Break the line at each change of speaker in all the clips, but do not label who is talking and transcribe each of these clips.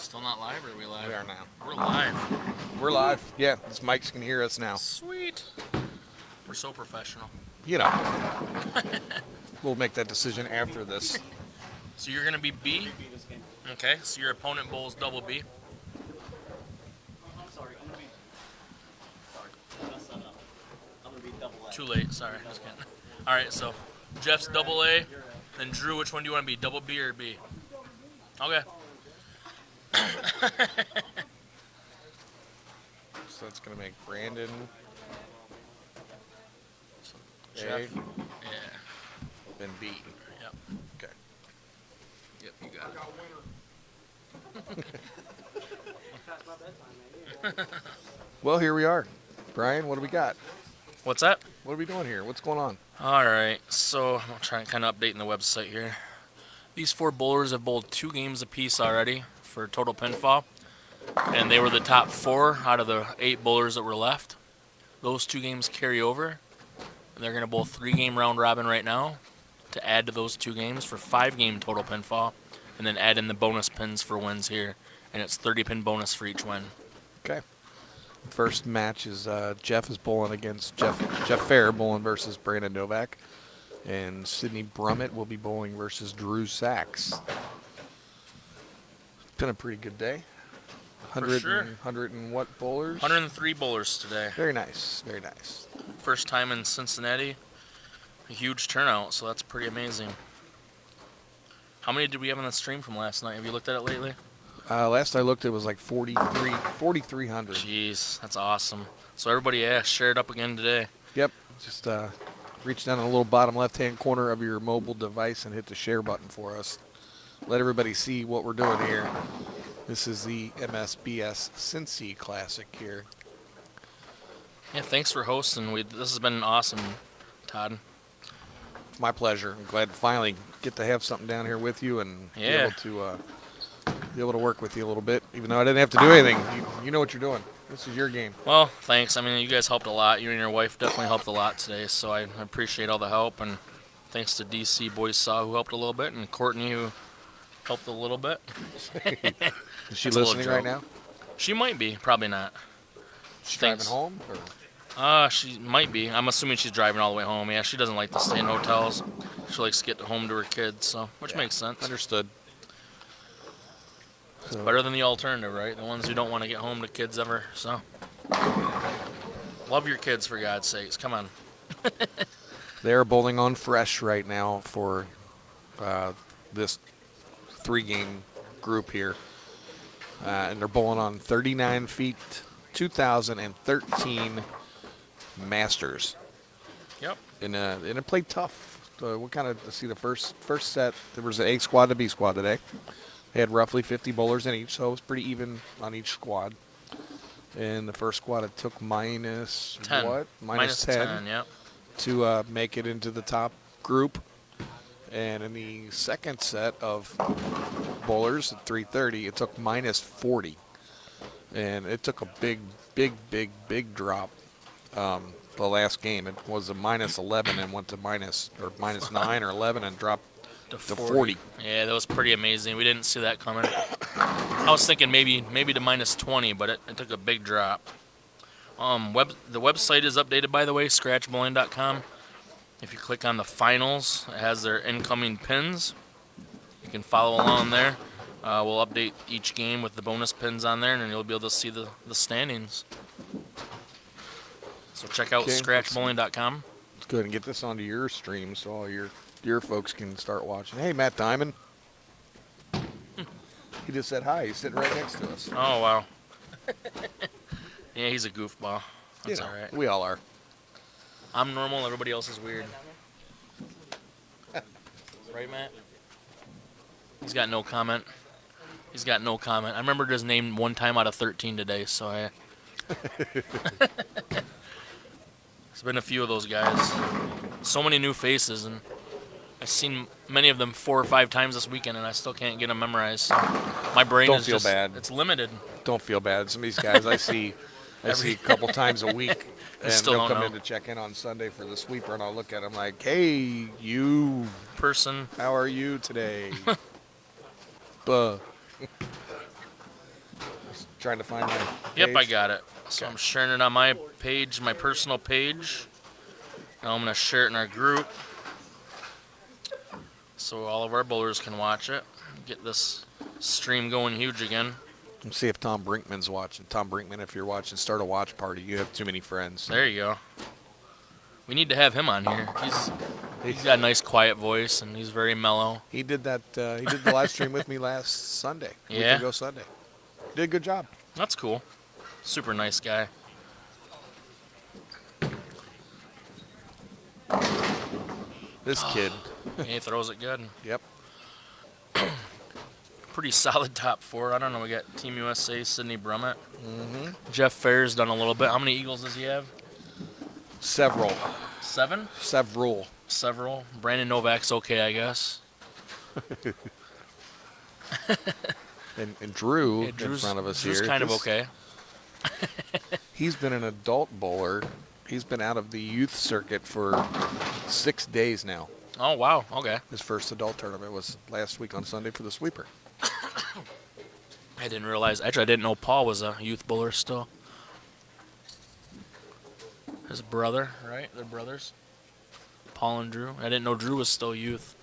Still not live, or are we live?
We are now.
We're live.
We're live. Yeah, these mics can hear us now.
Sweet. We're so professional.
You know, we'll make that decision after this.
So you're going to be B? Okay, so your opponent bowls double B.
I'm sorry, I'm gonna mess that up. I'm gonna be double A.
Too late, sorry. Just kidding. All right, so Jeff's double A. Then Drew, which one do you want to be, double B or B? Okay.
So that's going to make Brandon
Jeff.
A,
Yeah.
then B.
Yep.
Okay.
Yep, you got it.
Past my bedtime, man.
Well, here we are. Brian, what do we got?
What's that?
What are we doing here? What's going on?
All right, so I'm trying to kind of updating the website here. These four bowlers have bowled 2 games apiece already for total pinfall, and they were the top 4 out of the 8 bowlers that were left. Those 2 games carry over, and they're going to bowl 3-game round robin right now to add to those 2 games for 5-game total pinfall, and then add in the bonus pins for wins here, and it's 30-pin bonus for each win.
Okay. First match is Jeff is bowling against Jeff Fair bowling versus Brandon Novak, and Sydney Brummett will be bowling versus Drew Sachs. Been a pretty good day. 100
sure.
100 and what bowlers?
103 bowlers today.
Very nice, very nice.
First time in Cincinnati. A huge turnout, so that's pretty amazing. How many did we have on the stream from last night? Have you looked at it lately?
Last I looked, it was like 4,300.
Jeez, that's awesome. So everybody, share it up again today.
Yep. Just reach down in the little bottom left-hand corner of your mobile device and hit the share button for us. Let everybody see what we're doing here. This is the MSBS Cincy Classic here.
Yeah, thanks for hosting. This has been awesome, Todd.
My pleasure. I'm glad to finally get to have something down here with you and be able to work with you a little bit. Even though I didn't have to do anything, you know what you're doing. This is your game.
Well, thanks. I mean, you guys helped a lot. You and your wife definitely helped a lot today, so I appreciate all the help. And thanks to DC Boys Saw, who helped a little bit, and Courtney, who helped a little bit.
Is she
That's a little
listening right
joke.
now?
She might be. Probably not.
She's
Thanks.
driving home? Or?
She might be. I'm assuming she's driving all the way home. Yeah, she doesn't like to stay in hotels. She likes to get home to her kids, which makes sense.
Understood.
It's better than the alternative, right? The ones who don't want to get home to kids ever. So, love your kids, for God's sakes. Come on.
They're bowling on fresh right now for this 3-game group here. And they're bowling on 39 feet, 2013 Masters.
Yep.
And it played tough. We'll kind of see the first set. There was an A squad to B squad today. They had roughly 50 bowlers in each, so it was pretty even on each squad. And the first squad, it took minus
10.
what?
Minus 10, yep.
To make it into the top group. And in the second set of bowlers at 3:30, it took minus 40. And it took a big drop. The last game, it was a minus 11 and went to minus 9 or 11 and dropped to 40.
Yeah, that was pretty amazing. We didn't see that coming. I was thinking maybe to minus 20, but it took a big drop. The website is updated, by the way, scratchbowling.com. If you click on the finals, it has their incoming pins. You can follow along there. We'll update each game with the bonus pins on there, and then you'll be able to see the standings. So check out scratchbowling.com.
Let's go ahead and get this onto your stream so all your folks can start watching. Hey, Matt Diamond. He just said hi. He's sitting right next to us.
Oh, wow. Yeah, he's a goofball. That's all right.
We all are.
I'm normal, everybody else is weird. Right, Matt? He's got no comment. I remembered his name one time out of 13 today, so I... There's been a few of those guys. So many new faces, and I've seen many of them 4 or 5 times this weekend, and I still can't get them memorized. So my brain
Don't
is
feel
just...
bad.
It's limited.
Don't feel bad. Some of these guys I see a couple times a week, and
still
they'll
don't
come
know.
in to check in on Sunday for the sweeper, and I'll look at them like, hey, you,
Person.
how are you today? Buh. Trying to find my
Yep, I
page?
got it. So
Okay.
I'm sharing it on my page, my personal page. Now I'm going to share it in our group so all of our bowlers can watch it. Get this stream going huge again.
Let's see if Tom Brinkman's watching. Tom Brinkman, if you're watching, start a watch party. You have too many friends.
There you go. We need to have him on here. He's got a nice quiet voice and he's very mellow.
He did that. He did the live stream with me last Sunday. A
Yeah?
week ago Sunday. Did a good job.
That's cool. Super nice guy.
This kid.
He throws it good.
Yep.
Pretty solid top four. I don't know. We got Team USA, Sidney Brummett.
Mm-hmm.
Jeff Fair's done a little bit. How many Eagles does he have?
Several.
7?
Several.
Several. Brandon Novak's okay, I guess.
And Drew
Yeah,
in front of us
Drew's
here.
kind of okay.
He's been an adult bowler. He's been out of the youth circuit for 6 days now.
Oh, wow. Okay.
His first adult tournament was last week on Sunday for the sweeper.
I didn't realize. Actually, I didn't know Paul was a youth bowler still. His brother, right? They're brothers. Paul and Drew. I didn't know Drew was still youth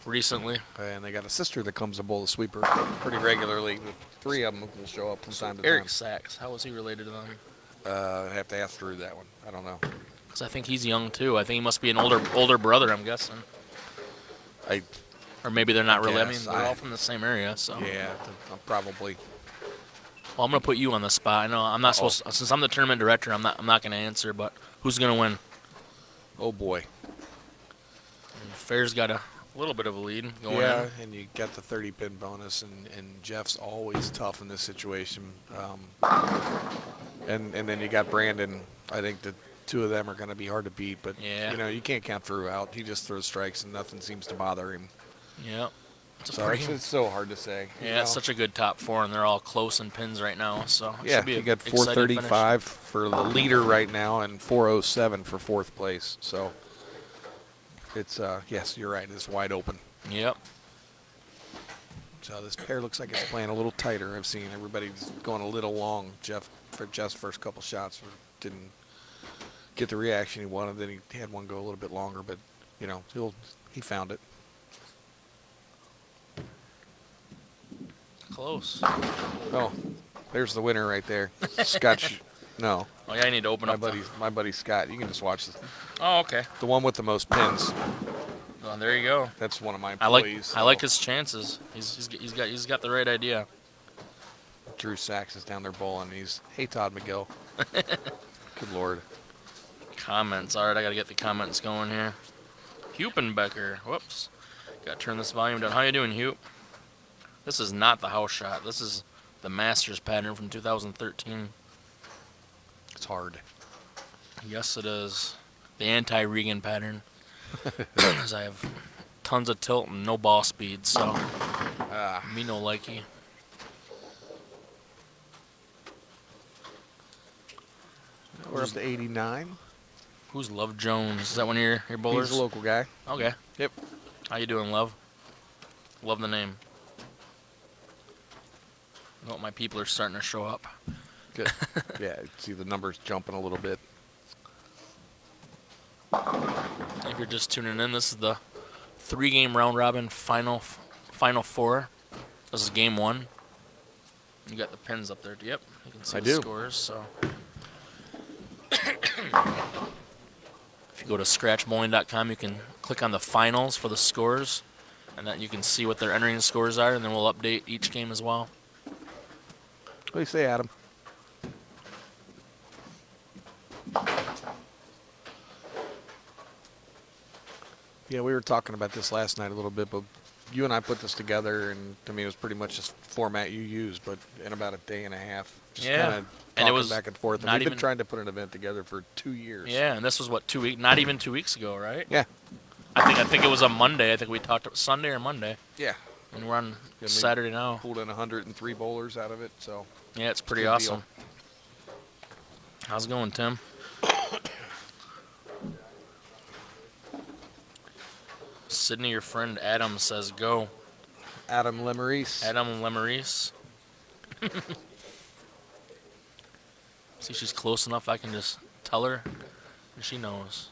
recently.
And they got a sister that comes to bowl the sweeper pretty regularly. The 3 of them will show up from time to
Eric
time.
Sachs. How was he related to them?
I have to ask Drew that one. I don't know.
Because I think he's young too. I think he must be an older brother. I'm guessing. Or maybe they're not really. I mean,
guess.
they're all from the same area. So.
Yeah, I'm probably.
Well, I'm gonna put you on the spot. I know I'm not supposed to, since I'm the tournament director. I'm not gonna answer. But who's gonna win?
Oh boy.
Fair's got a little bit of a lead going
Yeah,
in.
and you got the 30-pin bonus, and Jeff's always tough in this situation. And then you got Brandon. I think the 2 of them are going to be hard to beat, but
Yeah.
you can't count Drew out. He just throws strikes, and nothing seems to bother him.
Yep. It's a
So it's so hard to say.
Yeah, it's such a good top 4, and they're all close in pins right now. So it
Yeah,
should be
you
a
got
exciting finish.
435 for the leader right now, and 407 for 4th place. So it's yes, you're right. It's wide open.
Yep.
So this pair looks like it's playing a little tighter. I've seen everybody's going a little long. Jeff's first couple shots didn't get the reaction he wanted. Then he had one go a little bit longer, but he found it.
Close.
Oh, there's the winner right there. Scott. No,
Oh yeah, I need to open up.
my buddy Scott. You can just watch this.
Oh, okay.
The one with the most pins.
Oh, there you go.
That's one of my
I like
employees.
his chances. He's got the right idea.
Drew Sachs is down there bowling. Hey Todd McGill. Good Lord.
Comments. All right, I gotta get the comments going here. Hupenbecker. Whoops. Gotta turn this volume down. How you doing, Hupe? This is not the house shot. This is the Masters pattern from 2013.
It's hard.
Yes, it is. The anti-Regan pattern. Because I have tons of tilt and no ball speed, so me no likey.
We're up to 89.
Who's Love Jones? Is that one of your bowlers?
He's a local guy.
Okay.
Yep.
How you doing, Love? Love the name. Oh, my people are starting to show up.
Good. Yeah, see the numbers jumping a little bit.
If you're just tuning in, this is the 3-game round robin final 4. This is game 1. You got the pins up there. Yep, you can see
I
the
do.
scores. So, if you go to scratchbowling.com, you can click on the finals for the scores, and then you can see what their entering scores are, and then we'll update each game as well.
What do you say, Adam? Yeah, we were talking about this last night a little bit, but you and I put this together, and to me, it was pretty much just format you used, but in about a day and a half, just
Yeah.
kind of
And
talking
it was
back and forth. And
not
we've been
even-
trying to put an event together for 2 years.
Yeah, and this was what, 2 weeks? Not even 2 weeks ago, right?
Yeah.
I think it was a Monday. I think we talked Sunday or Monday,
Yeah.
and we're on
we
Saturday now.
Pulled in 103 bowlers out of it, so
Yeah, it's pretty
good
awesome.
deal.
How's it going, Tim? Sydney, your friend Adam says go.
Adam Lemerise.
Adam Lemerise. See, she's close enough. I can just tell her, and she knows.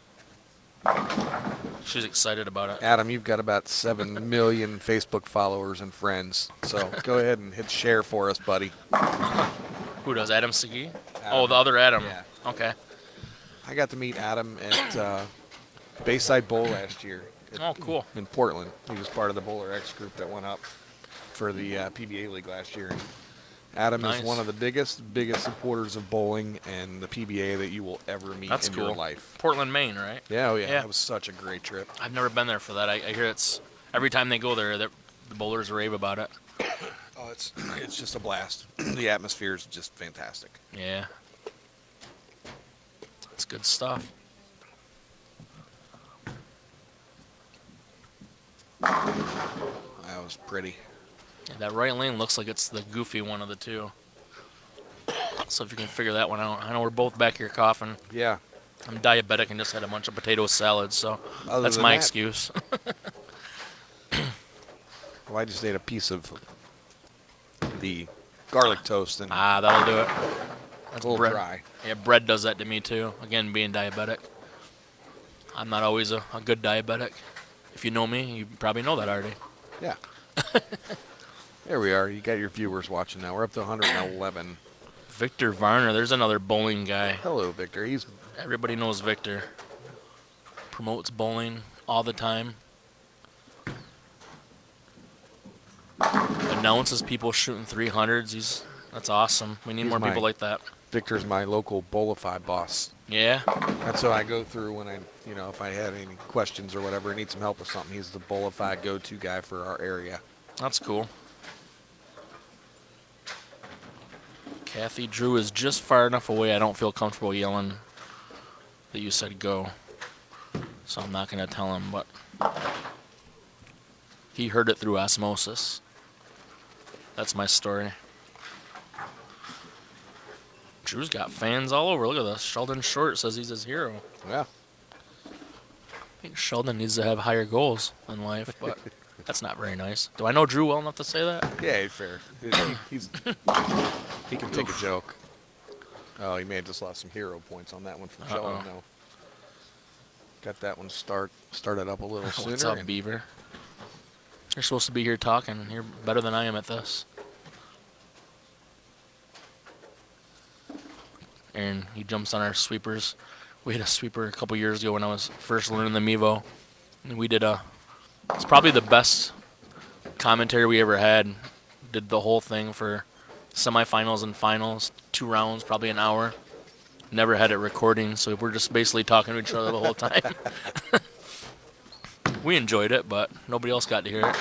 She's excited about it.
Adam, you've got about 7 million Facebook followers and friends. So go ahead and hit share for us, buddy.
Who does? Adam Segui?
Adam.
Oh, the other Adam.
Yeah.
Okay.
I got to meet Adam at Bayside Bowl last year.
Oh, cool.
In Portland. He was part of the Bowler X group that went up for the PBA League last year. Adam
Nice.
is one of the biggest supporters of bowling and the PBA that you will ever meet
That's
in
cool.
your life.
Portland, Maine, right?
Yeah, oh yeah.
Yeah.
It was such a great trip.
I've never been there for that. I hear it's every time they go there, the bowlers rave about it.
Oh, it's just a blast. The atmosphere is just fantastic.
Yeah. It's good stuff.
That was pretty.
Yeah, that right lane looks like it's the goofy one of the two. So if you can figure that one out. I know we're both back here coughing.
Yeah.
I'm diabetic and just had a bunch of potato salad, so
Other
that's
than
my
that-
excuse.
Well, I just ate a piece of the garlic toast and
Ah, that'll do it.
a
That's
little
bread.
dry.
Yeah, bread does that to me too. Again, being diabetic. I'm not always a good diabetic. If you know me, you probably know that already.
Yeah. There we are. You got your viewers watching now. We're up to 111.
Victor Varner, there's another bowling guy.
Hello, Victor. He's
Everybody knows Victor. Promotes bowling all the time. Announces people shooting 300s. That's awesome. We need
He's
more
my-
people like that.
Victor's my local Bowlify boss.
Yeah.
That's what I go through when if I had any questions or whatever, need some help with something. He's the Bowlify go-to guy for our area.
That's cool. Kathy Drew is just far enough away. I don't feel comfortable yelling that you said go. So I'm not going to tell him, but he heard it through osmosis. That's my story. Drew's got fans all over. Look at this. Sheldon Short says he's his hero.
Yeah.
I think Sheldon needs to have higher goals in life, but that's not very nice. Do I know Drew well enough to say that?
Yeah, fair. He can take a joke. Oh, he may have just lost some hero points on that one from Sheldon, though. Got that one started up a little sooner.
What's up,
and-
Beaver? You're supposed to be here talking. You're better than I am at this. Aaron, he jumps on our sweepers. We had a sweeper a couple years ago when I was first learning the Mevo. And we did it's probably the best commentary we ever had. Did the whole thing for semifinals and finals, 2 rounds, probably an hour. Never had it recording, so we're just basically talking to each other the whole time. We enjoyed it, but nobody else got to hear it.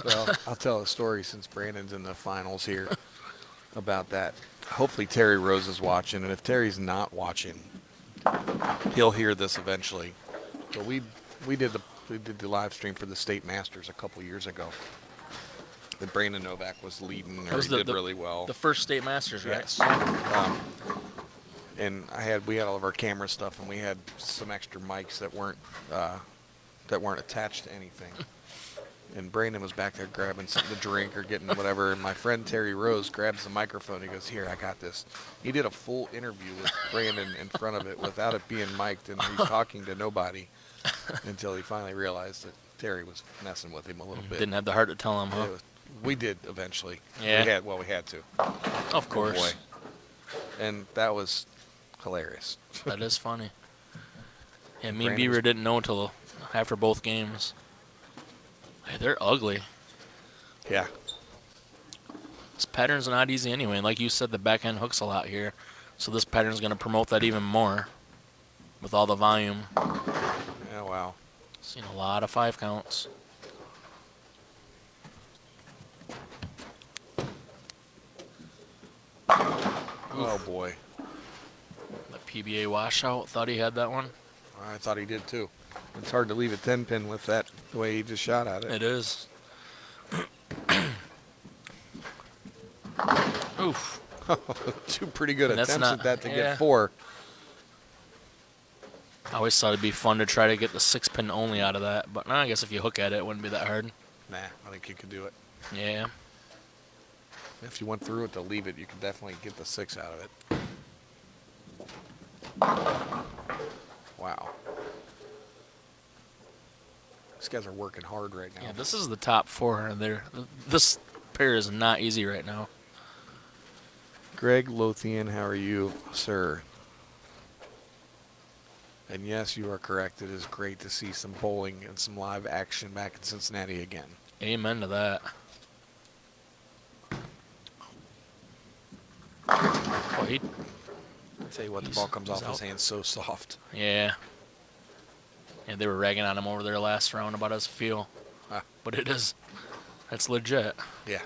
Well, I'll tell a story since Brandon's in the finals here about that. Hopefully Terry Rose is watching, and if Terry's not watching, he'll hear this eventually. But we did the live stream for the State Masters a couple years ago. And Brandon Novak was leading,
That
or
was
he
the-
did
the-
really well.
The first State Masters, right?
Yes. And we had all of our camera stuff, and we had some extra mics that weren't attached to anything. And Brandon was back there grabbing something to drink or getting whatever. And my friend Terry Rose grabs the microphone. He goes, "Here, I got this." He did a full interview with Brandon in front of it without it being mic'd, and he's talking to nobody until he finally realized that Terry was messing with him a little bit.
Didn't have the heart to tell him, huh?
We did eventually.
Yeah.
We had to.
Of course.
Boy. And that was hilarious.
That is funny. Yeah, me and
Brandon
Beaver
was-
didn't know until after both games. Hey, they're ugly.
Yeah.
This pattern's not easy anyway. Like you said, the back end hooks a lot here. So this pattern's going to promote that even more with all the volume.
Yeah, wow.
Seen a lot of 5 counts.
Oh, boy.
The PBA washout, thought he had that one.
I thought he did, too. It's hard to leave a 10-pin with that, the way he just shot at it.
It is. Oof.
2 pretty good
And that's
attempts
not-
at that to
yeah.
get 4.
I always thought it'd be fun to try to get the 6-pin only out of that. But I guess if you hook at it, it wouldn't be that hard.
Nah, I think you could do it.
Yeah.
If you went through it to leave it, you can definitely get the 6 out of it. Wow. These guys are working hard right now.
Yeah, this is the top 4. This pair is not easy right now.
Greg Lothian, how are you, sir? And yes, you are correct. It is great to see some bowling and some live action back in Cincinnati again.
Amen to that. Boy, he,
I'll tell you what, the ball comes
he's
off his
out.
hands so soft.
yeah. Yeah, they were ragging on him over there last round about his feel.
Ah.
But that's legit.
Yeah.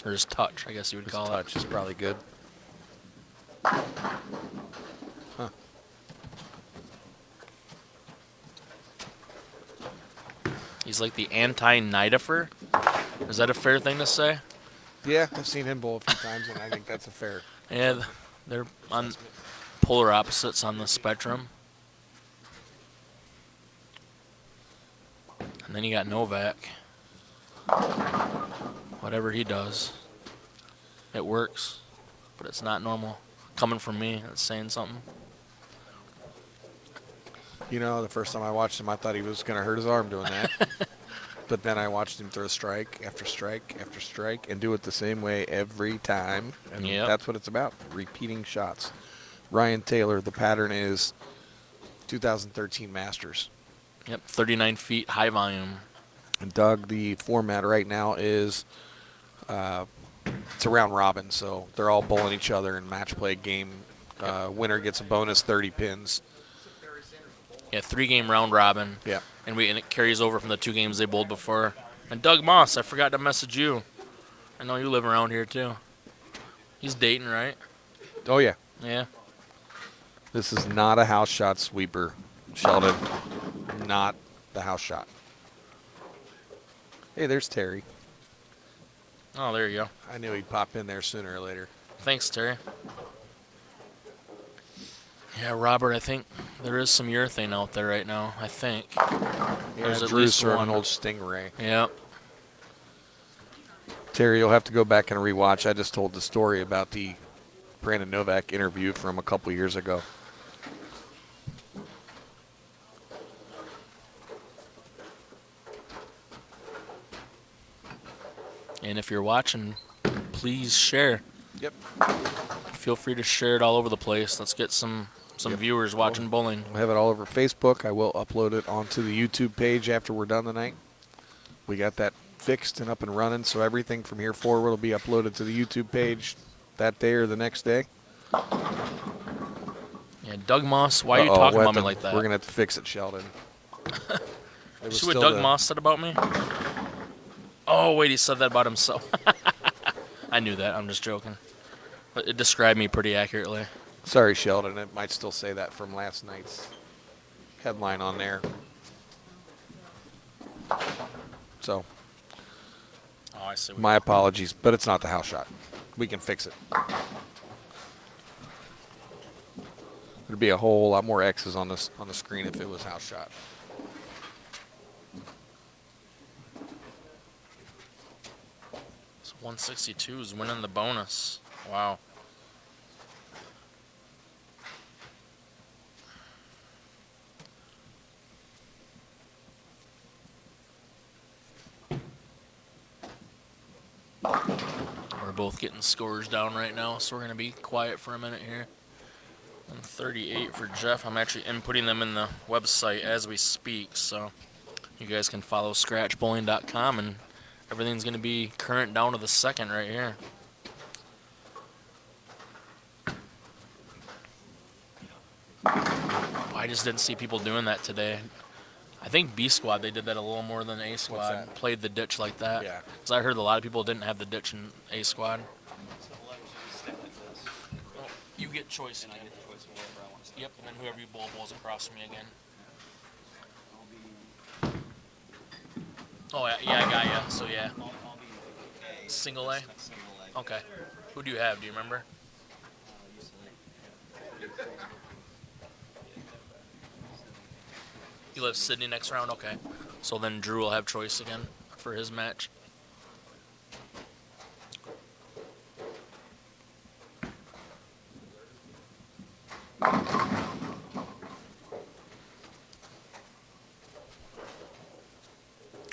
Or his touch, I guess you would
His
call
touch is probably good. Huh.
it. He's like the anti-Nidifer. Is that a fair thing to say?
Yeah, I've seen him bowl a few times, and I think that's a fair.
Yeah, they're on polar opposites on the spectrum. And then you got Novak. Whatever he does, it works. But it's not normal. Coming from me, that's saying something.
You know, the first time I watched him, I thought he was going to hurt his arm doing that. But then I watched him throw strike after strike after strike and do it the same way every time. And
Yep.
that's what it's about, repeating shots. Ryan Taylor, the pattern is 2013 Masters.
Yep, 39 feet, high volume.
And Doug, the format right now is it's a round robin, so they're all bowling each other in match play game. Winner gets a bonus 30 pins.
Yeah, 3-game round robin.
Yeah.
And it carries over from the 2 games they bowled before. And Doug Moss, I forgot to message you. I know you live around here too. He's dating, right?
Oh, yeah.
Yeah.
This is not a house shot sweeper, Sheldon. Not the house shot. Hey, there's Terry.
Oh, there you go.
I knew he'd pop in there sooner or later.
Thanks, Terry. Yeah, Robert, I think there is some urethane out there right now, I think.
Yeah,
There's at
Drew's
least
throwing
one.
an old Stingray.
Yep.
Terry, you'll have to go back and rewatch. I just told the story about the Brandon Novak interview from a couple years ago.
And if you're watching, please share.
Yep.
Feel free to share it all over the place. Let's get some
Yep.
viewers watching bowling.
We'll have it all over Facebook. I will upload it onto the YouTube page after we're done tonight. We got that fixed and up and running, so everything from here forward will be uploaded to the YouTube page that day or the next day.
Yeah, Doug Moss, why are you
Uh-oh,
talking
we'll
about
have
me
to-
like that?
We're going to have to fix it, Sheldon. It was
See what
still
Doug
the-
Moss said about me? Oh, wait, he said that about himself. I knew that. I'm just joking. But it described me pretty accurately.
Sorry, Sheldon. It might still say that from last night's headline on there. So,
Oh, I see.
my apologies, but it's not the house shot. We can fix it. There'd be a whole lot more X's on the screen if it was house shot.
So 162 is winning the bonus. Wow. We're both getting scores down right now, so we're going to be quiet for a minute here. And 38 for Jeff. I'm actually inputting them in the website as we speak, so you guys can follow scratchbowling.com, and everything's going to be current down to the second right here. I just didn't see people doing that today. I think B squad, they did that a little more than A squad.
that?
Played the ditch like that.
Yeah.
Because I heard a lot of people didn't have the ditch in A squad.
So let me just stick like this.
You get choice
And I
again.
get the choice of whatever I want to stick.
Yep, and then whoever you bowl bowls across from me again.
I'll be,
Oh, yeah, I got you. So, yeah.
I'll be A.
Single A?
That's single A.
Okay. Who do you have? Do you remember?
Usually.
You have Sydney next round? Okay. So then Drew will have choice again for his match.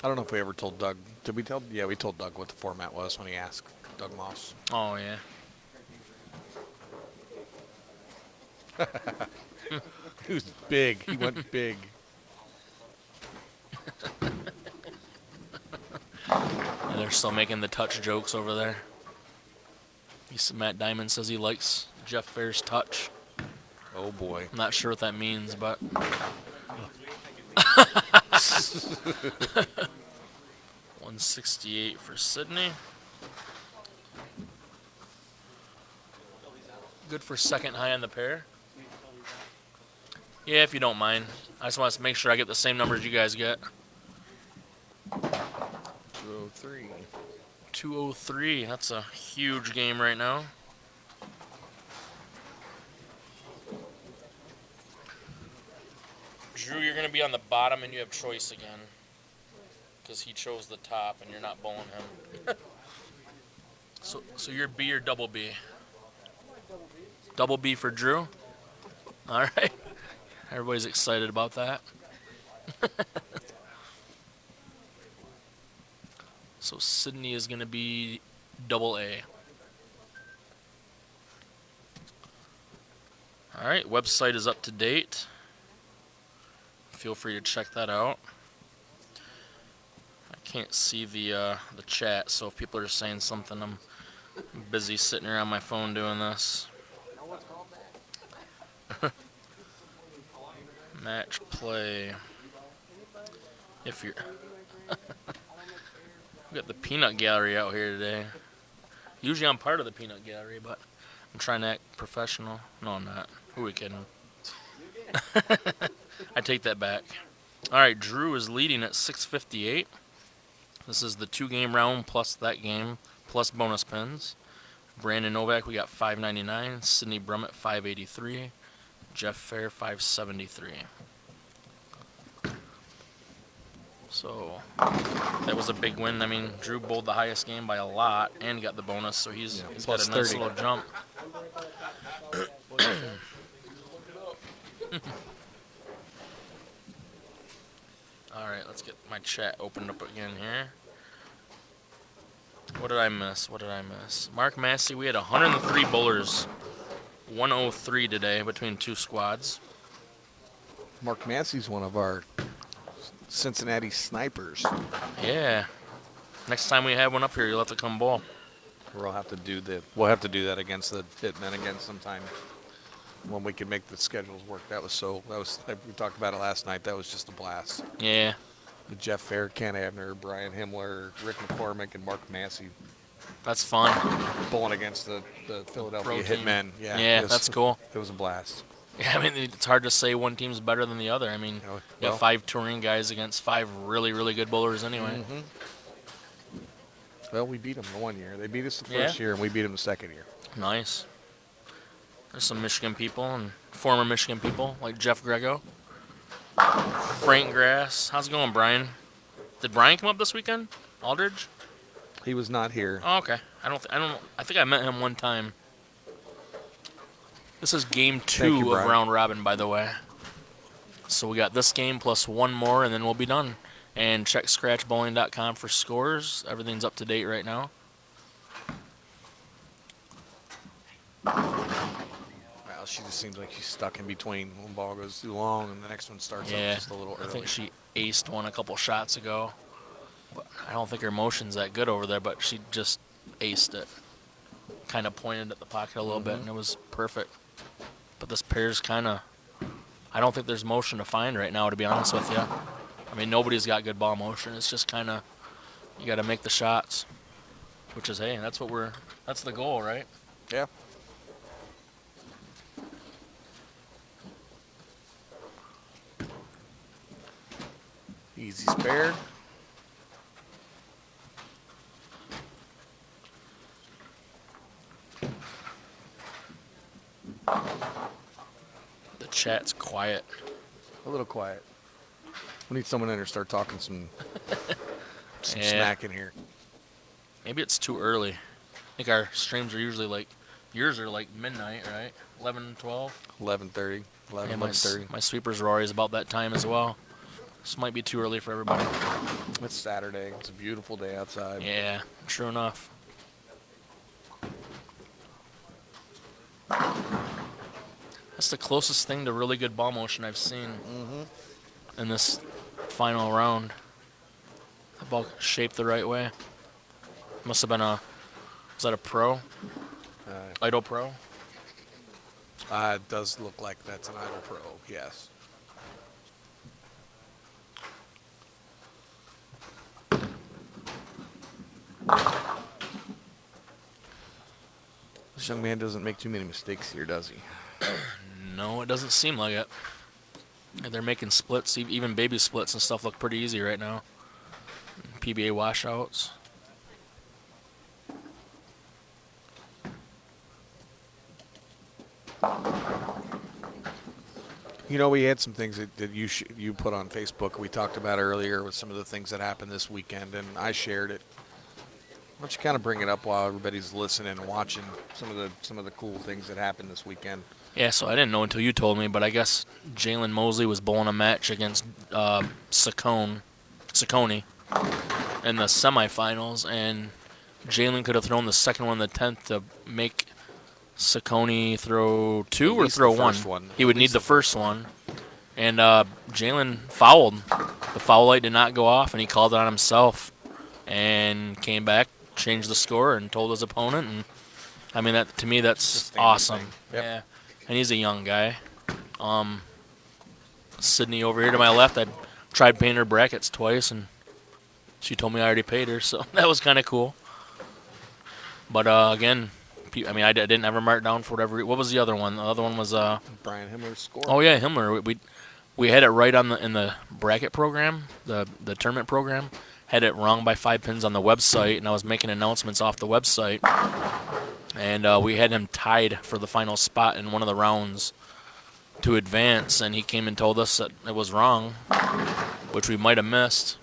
I don't know if we ever told Doug. Did we tell? Yeah, we told Doug what the format was when he asked Doug Moss.
Oh, yeah.
He was big. He went big.
And they're still making the touch jokes over there. Matt Diamond says he likes Jeff Fair's touch.
Oh boy.
I'm not sure what that means, but 168 for Sydney. Good for second high on the pair. Yeah, if you don't mind. I just want to make sure I get the same numbers you guys get.
203.
203. That's a huge game right now. Drew, you're going to be on the bottom and you have choice again. Because he chose the top and you're not bowling him. So you're B or double B? Double B for Drew? All right. Everybody's excited about that. So Sydney is going to be double A. All right, website is up to date. Feel free to check that out. I can't see the chat, so if people are saying something, I'm busy sitting here on my phone doing this. Match play. If you're... We got the peanut gallery out here today. Usually I'm part of the peanut gallery, but I'm trying to act professional. No, I'm not. Who are we kidding? I take that back. All right, Drew is leading at 658. This is the 2-game round plus that game plus bonus pins. Brandon Novak, we got 599. Sydney Brummett, 583. Jeff Fair, 573. So that was a big win. I mean, Drew bowled the highest game by a lot and got the bonus, so he's got
plus
a nice
30.
little jump. All right, let's get my chat opened up again here. What did I miss? Mark Massey, we had 103 bowlers. 103 today between two squads.
Mark Massey's one of our Cincinnati snipers.
Yeah. Next time we have one up here, you'll have to come bowl.
We'll have to do that against the Hitmen again sometime when we can make the schedules work. We talked about it last night. That was just a blast.
Yeah.
Jeff Fair, Ken Abner, Brian Himmler, Rick McCormick, and Mark Massey
That's fun.
bowling against the Philadelphia
Pro team.
Hitmen.
Yeah, that's cool.
It was a blast.
Yeah, I mean, it's hard to say one team's better than the other. I mean, you have 5 touring guys against 5 really, really good bowlers anyway.
Mm-hmm. Well, we beat them the one year. They beat us the first year, and we beat them the second year.
Nice. There's some Michigan people and former Michigan people like Jeff Grego. Frank Grass. How's it going, Brian? Did Brian come up this weekend? Aldridge?
He was not here.
Oh, okay. I think I met him one time. This is game 2 of round robin, by the way. So we got this game plus one more, and then we'll be done. And check scratchbowling.com for scores. Everything's up to date right now.
Well, she just seems like she's stuck in between. One ball goes too long, and the next one starts up just a little early.
I think she aced one a couple shots ago. But I don't think her motion's that good over there, but she just aced it. Kind of pointed at the pocket a little bit, and it was perfect. But this pair's kind of... I don't think there's motion to find right now, to be honest with you. I mean, nobody's got good ball motion. It's just kind of... You got to make the shots. Which is, hey, that's the goal, right?
Yeah. Easy spare.
The chat's quiet.
A little quiet. We need someone in here to start talking some
Yeah.
smack in here.
Maybe it's too early. I think our streams are usually like... Yours are like midnight, right? 11, 12?
11:30. 11,
Yeah,
11:30.
my sweepers are always about that time as well. This might be too early for everybody.
It's Saturday. It's a beautiful day outside.
Yeah, true enough. That's the closest thing to really good ball motion I've seen in this final round. The ball shaped the right way. Must have been was that a pro? Idol pro?
It does look like that's an Idol Pro, yes. This young man doesn't make too many mistakes here, does he?
No, it doesn't seem like it. And they're making splits, even baby splits and stuff look pretty easy right now. PBA washouts.
You know, we had some things that you put on Facebook. We talked about earlier with some of the things that happened this weekend, and I shared it. Why don't you kind of bring it up while everybody's listening and watching some of the cool things that happened this weekend?
Yeah, so I didn't know until you told me, but I guess Jalen Mosley was bowling a match against Saccone in the semifinals, and Jalen could have thrown the second one in the 10th to make Saccone throw two or throw one. He would need the first one. And Jalen fouled. The foul light did not go off, and he called it on himself and came back, changed the score, and told his opponent. And I mean, that to me, that's awesome.
Yep.
Yeah, and he's a young guy. Sydney over here to my left, I tried paying her brackets twice, and she told me I already paid her, so that was kind of cool. But again, I mean, I didn't ever mark down for whatever. What was the other one? The other one was
Brian Himmler's score.
Oh yeah, Himmler. We had it right on in the bracket program, the tournament program. Had it wrong by 5 pins on the website, and I was making announcements off the website. And we had him tied for the final spot in one of the rounds to advance, and he came and told us that it was wrong, which we might have missed.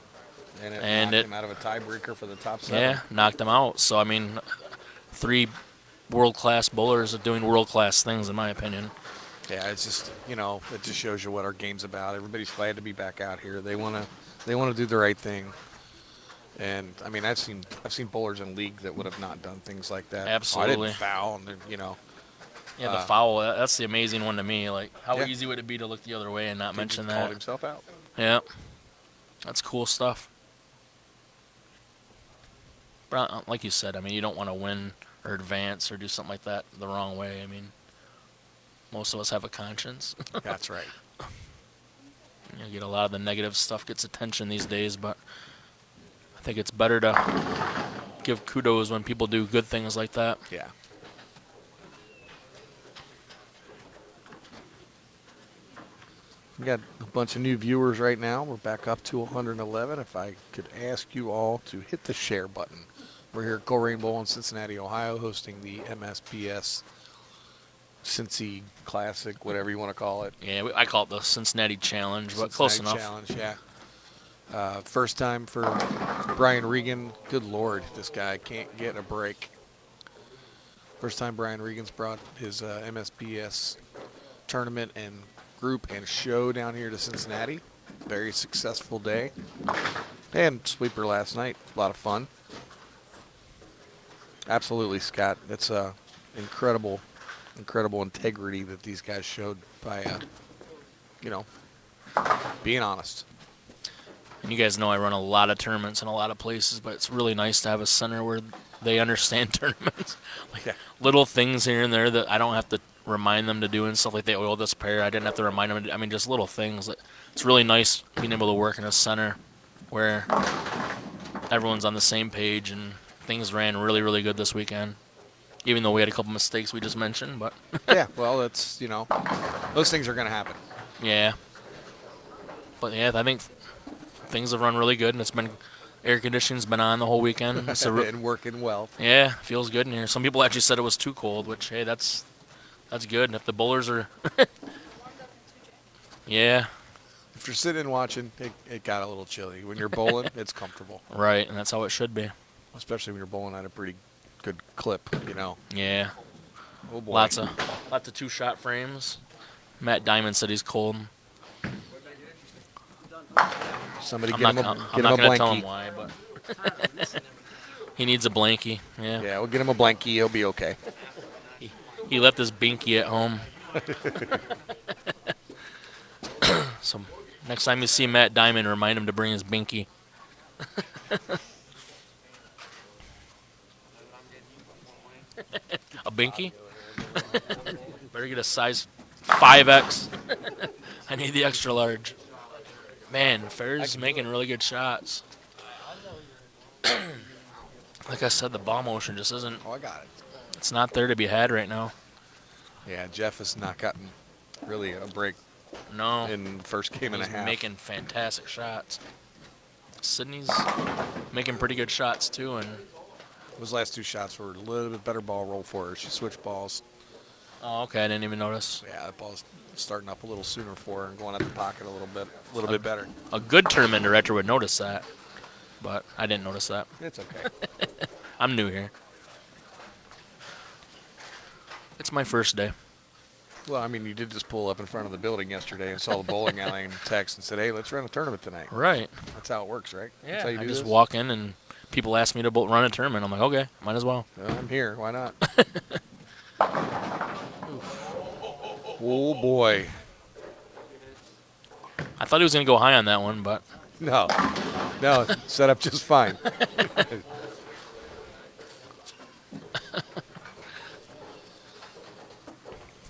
And it knocked him out of a tiebreaker for the top 7.
Yeah, knocked him out. So I mean, 3 world-class bowlers are doing world-class things, in my opinion.
Yeah, it's just, you know, it just shows you what our game's about. Everybody's glad to be back out here. They want to do the right thing. And I mean, I've seen bowlers in league that would have not done things like that.
Absolutely.
Oh, I didn't foul, and you know.
Yeah, the foul. That's the amazing one to me. Like, how
Yeah.
easy would it be to look the other way and not mention
He called
that?
himself out.
Yeah, that's cool stuff. But like you said, I mean, you don't want to win or advance or do something like that the wrong way. I mean, most of us have a conscience.
That's right.
You get a lot of the negative stuff gets attention these days, but I think it's better to give kudos when people do good things like that.
Yeah. We got a bunch of new viewers right now. We're back up to 111. If I could ask you all to hit the share button. We're here at Go Rainbow in Cincinnati, Ohio, hosting the MSBS Cincy Classic, whatever you want to call it.
Yeah, I call it the Cincinnati Challenge, but close enough.
Challenge, yeah. First time for Brian Regan. Good Lord, this guy can't get a break. First time Brian Regan's brought his MSBS tournament and group and show down here to Cincinnati. Very successful day. And sweeper last night. A lot of fun. Absolutely, Scott. That's incredible integrity that these guys showed by, being honest.
And you guys know I run a lot of tournaments in a lot of places, but it's really nice to have a center where they understand tournaments. Little things here and there that I don't have to remind them to do and stuff, like they oil this pair. I didn't have to remind them. I mean, just little things. It's really nice being able to work in a center where everyone's on the same page, and things ran really, really good this weekend. Even though we had a couple mistakes we just mentioned, but
yeah, well, it's those things are going to happen.
Yeah, but yeah, I think things have run really good, and it's been air conditioning's been on the whole weekend, so
and working well.
Yeah, feels good in here. Some people actually said it was too cold, which hey, that's good. And if the bowlers are, yeah,
if you're sitting and watching, it got a little chilly. When you're bowling, it's comfortable.
Right, and that's how it should be.
Especially when you're bowling at a pretty good clip,
Yeah.
Oh boy.
Lots of 2-shot frames. Matt Diamond said he's cold.
Somebody
I'm
get
not,
him a,
I'm
get
not
him a
gonna tell him
blankie.
why, but he needs a blankie. Yeah.
Yeah, we'll get him a blankie. He'll be okay.
He left his binky at home. So next time you see Matt Diamond, remind him to bring his binky. A binky? Better get a size 5X. I need the extra large. Man, Ferris is making really good shots. Like I said, the ball motion just isn't.
Oh, I got it.
It's not there to be had right now.
Yeah, Jeff has not gotten really a break
No.
in the first game and a
He's
half.
making fantastic shots. Sydney's making pretty good shots too, and
Those last two shots were a little bit better ball roll for her. She switched balls.
oh, okay, I didn't even notice.
Yeah, that ball's starting up a little sooner for her and going at the pocket a little bit better.
A good tournament director would notice that, but I didn't notice that.
It's okay.
I'm new here. It's my first day.
Well, I mean, you did just pull up in front of the building yesterday and saw the bowling alley and text and said, "Hey, let's run a tournament tonight."
Right.
That's how it works, right? That's
Yeah.
how you
I
do
just
this?
walk in and people ask me to run a tournament. I'm like, okay, might as well.
Well, I'm here. Why not? Oh boy.
I thought he was gonna go high on that one, but
No, set up just fine.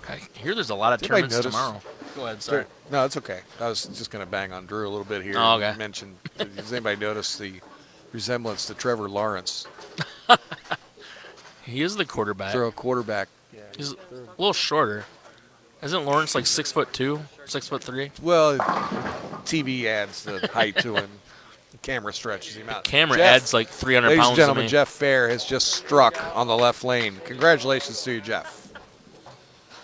I hear there's a lot of
Did anybody
tournaments
notice-
tomorrow. Go ahead, sorry.
No, it's okay. I was just going to bang on Drew a little bit here.
Oh, okay.
And mention, does anybody notice the resemblance to Trevor Lawrence?
He is the quarterback.
Throw a quarterback.
He's a little shorter. Isn't Lawrence like 6'2", 6'3"?
Well, TV adds the height to him. The camera stretches him out.
Camera
Jeff,
adds like 300
ladies
pounds
and
to
gentlemen,
me.
Jeff Fair has just struck on the left lane. Congratulations to you, Jeff.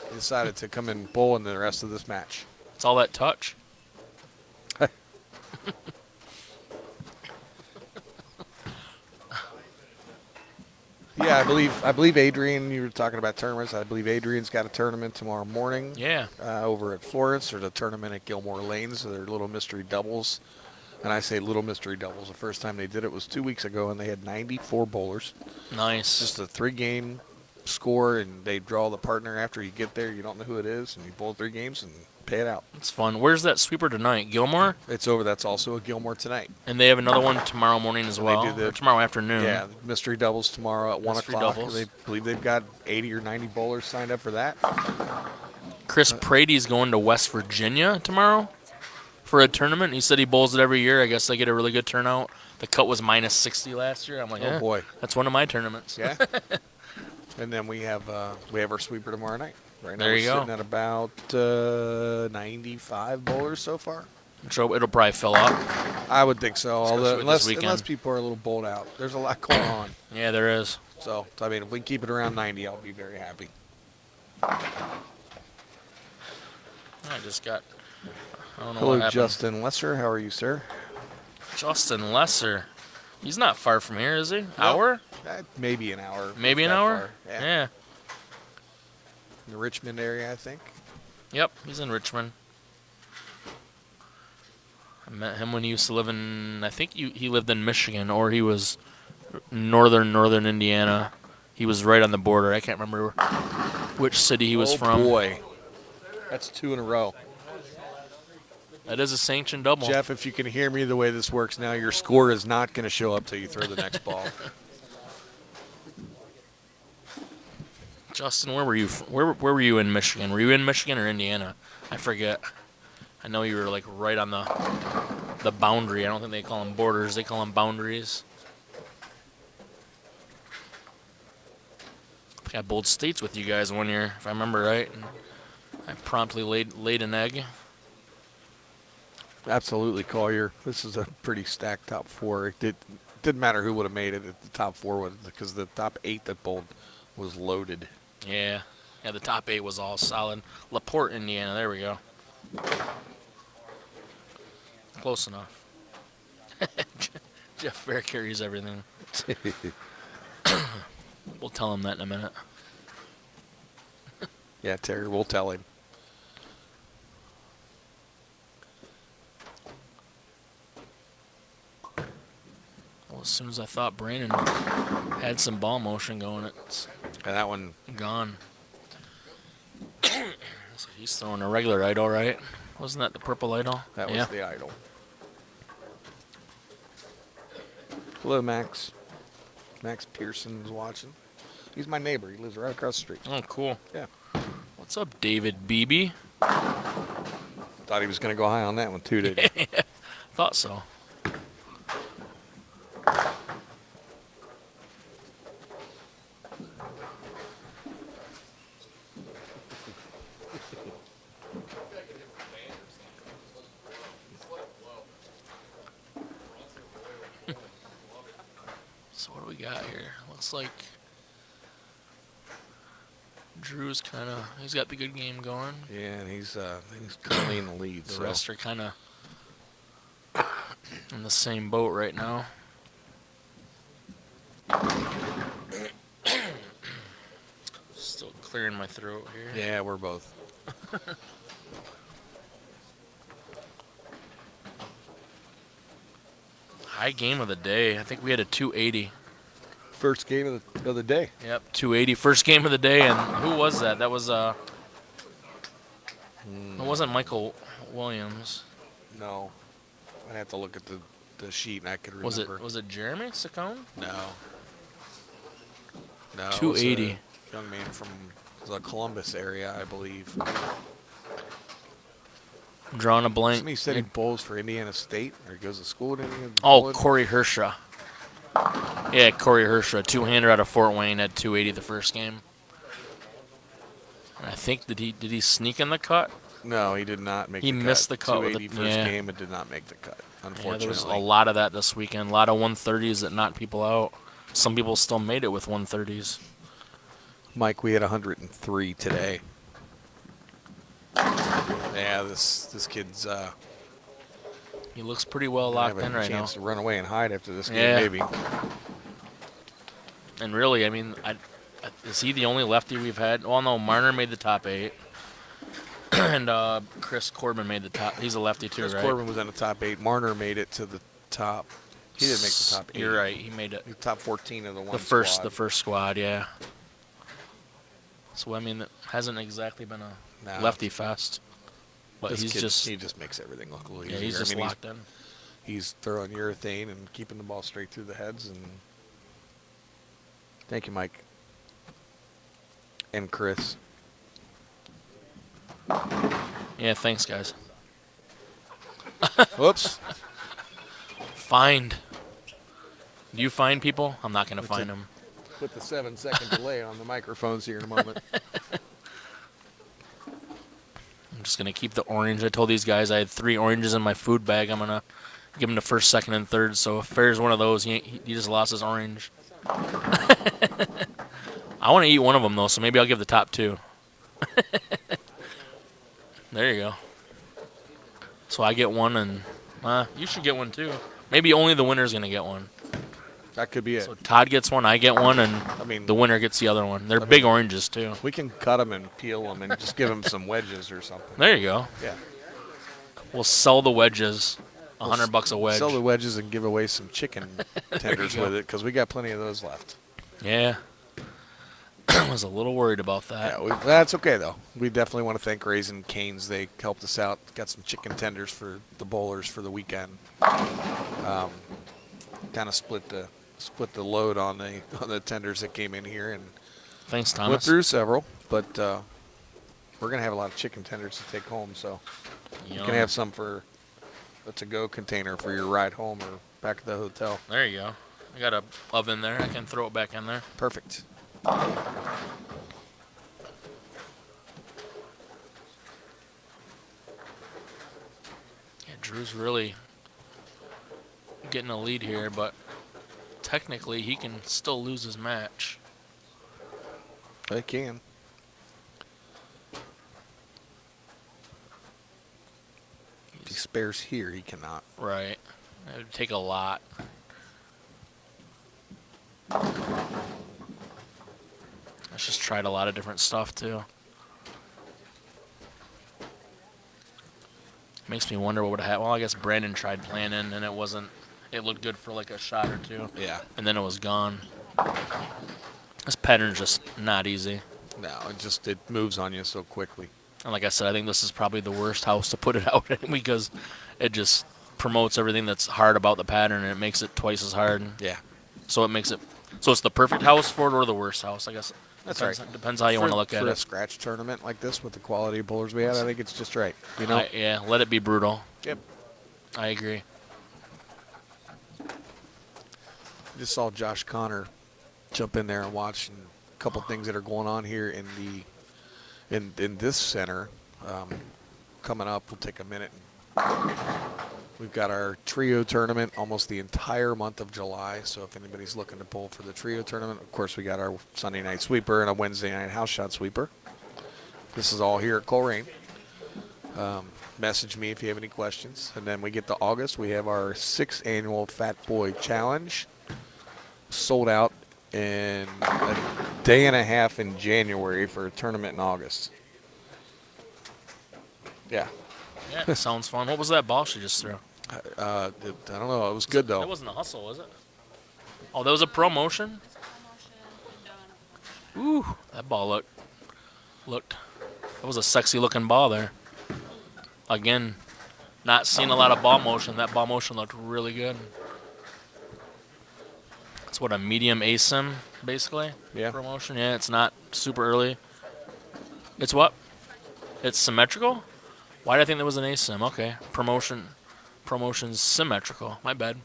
He decided to come and bowl in the rest of this match.
It's all that touch.
Yeah, I believe Adrian, you were talking about tournaments. I believe Adrian's got a tournament tomorrow morning.
Yeah.
Over at Florence. There's a tournament at Gilmore Lanes. So they're little mystery doubles. And I say little mystery doubles. The first time they did it was 2 weeks ago, and they had 94 bowlers.
Nice.
Just a 3-game score, and they draw the partner after you get there. You don't know who it is, and you bowl 3 games and pay it out.
It's fun. Where's that sweeper tonight? Gilmore?
It's over. That's also a Gilmore tonight.
And they have another one tomorrow morning as
And
well.
they do the-
Or tomorrow afternoon.
Yeah, mystery doubles tomorrow at 1
Mystery
o'clock.
doubles.
They believe they've got 80 or 90 bowlers signed up for that.
Chris Prady's going to West Virginia tomorrow for a tournament. He said he bowls it every year. I guess they get a really good turnout. The cut was minus 60 last year. I'm like,
Oh, boy.
That's one of my tournaments.
Yeah. And then we have our sweeper tomorrow night. Right now
There
we're
you go.
sitting at about 95 bowlers so far.
So it'll probably fill up.
I would think so.
Especially
Although
with this weekend.
unless people are a little bowled out, there's a lot going on.
Yeah, there is.
So I mean, if we keep it around 90, I'll be very happy.
I just got. I don't know
Hello,
what happened.
Justin Lesser. How are you, sir?
Justin Lesser. He's not far from here, is he? Hour?
Maybe an hour.
Maybe an
That
hour?
far. Yeah.
Yeah.
In the Richmond area, I think.
Yep, he's in Richmond. I met him when he used to live in, I think he lived in Michigan, or he was northern Indiana. He was right on the border. I can't remember which city he was from.
Boy, that's 2 in a row.
That is a sanctioned double.
Jeff, if you can hear me the way this works now, your score is not going to show up till you throw the next ball.
Justin, where were you? Where were you in Michigan? Were you in Michigan or Indiana? I forget. I know you were like right on the boundary. I don't think they call them borders. They call them boundaries. I think I bowled states with you guys one year, if I remember right. And I promptly laid an egg.
Absolutely, Collier. This is a pretty stacked top 4. It didn't matter who would have made it. The top 4 would, because the top 8 that bowled was loaded.
Yeah. Yeah, the top 8 was all solid. LaPorte, Indiana. There we go. Close enough. Jeff Fair carries everything. We'll tell him that in a minute.
Yeah, Terry, we'll tell him.
as soon as I thought Brandon had some ball motion going, it's
And that one,
gone. So he's throwing a regular idol, right? Wasn't that the purple idol?
that was
yeah.
the idol. Hello, Max. Max Pearson's watching. He's my neighbor. He lives right across the street.
Oh, cool.
Yeah.
What's up, David Beebe?
Thought he was going to go high on that one, too, didn't he?
Thought so. So what do we got here? Looks like Drew's kind of, he's got the good game going.
Yeah, and he's currently in the lead.
The
So
rest are kind of in the same boat right now. Still clearing my throat here.
yeah, we're both.
High game of the day. I think we had a 280.
First game of the day.
Yep, 280. First game of the day. And who was that? That was it wasn't Michael Williams.
No. I'd have to look at the sheet and I could remember.
Was it Jeremy Saccone?
No. No. it was
280.
a young man from the Columbus area, I believe.
I'm drawing a blank.
Somebody said he bowls for Indiana State, or he goes to school at Indiana.
Oh, Corey Hersha. Yeah, Corey Hersha, two-hander out of Fort Wayne, had 280 the first game. And I think did he sneak in the cut?
No, he did not make.
He
the
missed the cut with
280
the-
first
yeah.
game and did not make the cut.
Yeah,
Unfortunately,
there was a lot of that this weekend. A lot of 130s that knocked people out. Some people still made it with 130s.
Mike, we had 103 today. Yeah, this kid's
He looks pretty well
gonna
locked
have
in
a
right now.
chance to run away and hide after this game,
Yeah.
maybe.
And really, I mean, is he the only lefty we've had? Well, no, Marner made the top 8. And Chris Corbin made the top. He's a lefty too,
Chris
right?
Corbin was in the top 8. Marner made it to the top. He didn't make the top 8.
You're right. He made it.
He was top 14 of the one
The first squad, yeah. So I mean, it hasn't exactly been a
Nah.
lefty fest, but
This
he's
kid,
just
he just makes everything look a little
yeah,
easier.
he's just
I mean,
locked in.
He's throwing urethane and keeping the ball straight through the heads. And thank you, Mike. And Chris.
Yeah, thanks guys.
Whoops.
Find. Do you find people? I'm not gonna
That's
find
it.
them.
Put the 7-second delay on the microphones here in a moment.
I'm just gonna keep the orange. I told these guys I had 3 oranges in my food bag. I'm gonna give him the first, second, and third. So if Fair's one of those, he just lost his orange. I want to eat one of them though, so maybe I'll give the top 2. There you go. So I get one, and you should get one too. Maybe only the winner's gonna get one.
That could be it.
So Todd gets one, I get one, and
I mean,
the winner gets the other one. They're big oranges too.
we can cut them and peel them and just give them some wedges or something.
There you go.
Yeah.
We'll sell the wedges, $100 a wedge.
Sell the wedges and give away some chicken tenders
go.
with it because we got plenty of those left.
Yeah. I was a little worried about that.
Yeah, that's okay though. We definitely want to thank Raising Cane's. They helped us out. Got some chicken tenders for the bowlers for the weekend. Kind of split the load on the tenders that came in here and
Thanks,
went
Thomas.
through several. But we're gonna have a lot of chicken tenders to take home, so you
Yum.
can have some for a to-go container for your ride home or back at the hotel.
There you go. I got a oven there. I can throw it back in there.
Perfect.
Yeah, Drew's really getting a lead here, but technically he can still lose his match.
I can. If he spares here, he cannot.
Right. It would take a lot. I just tried a lot of different stuff too. Makes me wonder what would have happened. Well, I guess Brandon tried planning and it wasn't it looked good for like a shot or two,
Yeah.
and then it was gone. This pattern's just not easy.
No, it moves on you so quickly.
And like I said, I think this is probably the worst house to put it out in because it just promotes everything that's hard about the pattern and it makes it twice as hard.
Yeah.
So it makes it so it's the perfect house for it or the worst house, I guess.
That's
depends,
right.
Depends how you want to look at
For a
it.
scratch tournament like this with the quality of bowlers we had, I think it's just right. You know?
Yeah, let it be brutal.
Yep.
I agree.
Just saw Josh Connor jump in there and watch a couple things that are going on here in this center. Coming up, we'll take a minute. We've got our trio tournament almost the entire month of July. So if anybody's looking to bowl for the trio tournament, of course we got our Sunday night sweeper and a Wednesday night house shot sweeper. This is all here at Coleraine. Message me if you have any questions. And then we get to August. We have our 6th annual Fat Boy Challenge. Sold out in a day and a half in January for a tournament in August. Yeah.
Yeah, it sounds fun. What was that ball she just threw?
I don't know. It was good, though.
That wasn't a hustle, was it? Oh, that was a promotion? Ooh, that ball looked. That was a sexy looking ball there. Again, not seeing a lot of ball motion. That ball motion looked really good. It's what, a medium ASIM, basically?
Yeah.
Promotion. Yeah, it's not super early. It's what? It's symmetrical? Why did I think there was an ASIM? Okay. Promotion's symmetrical. My bad.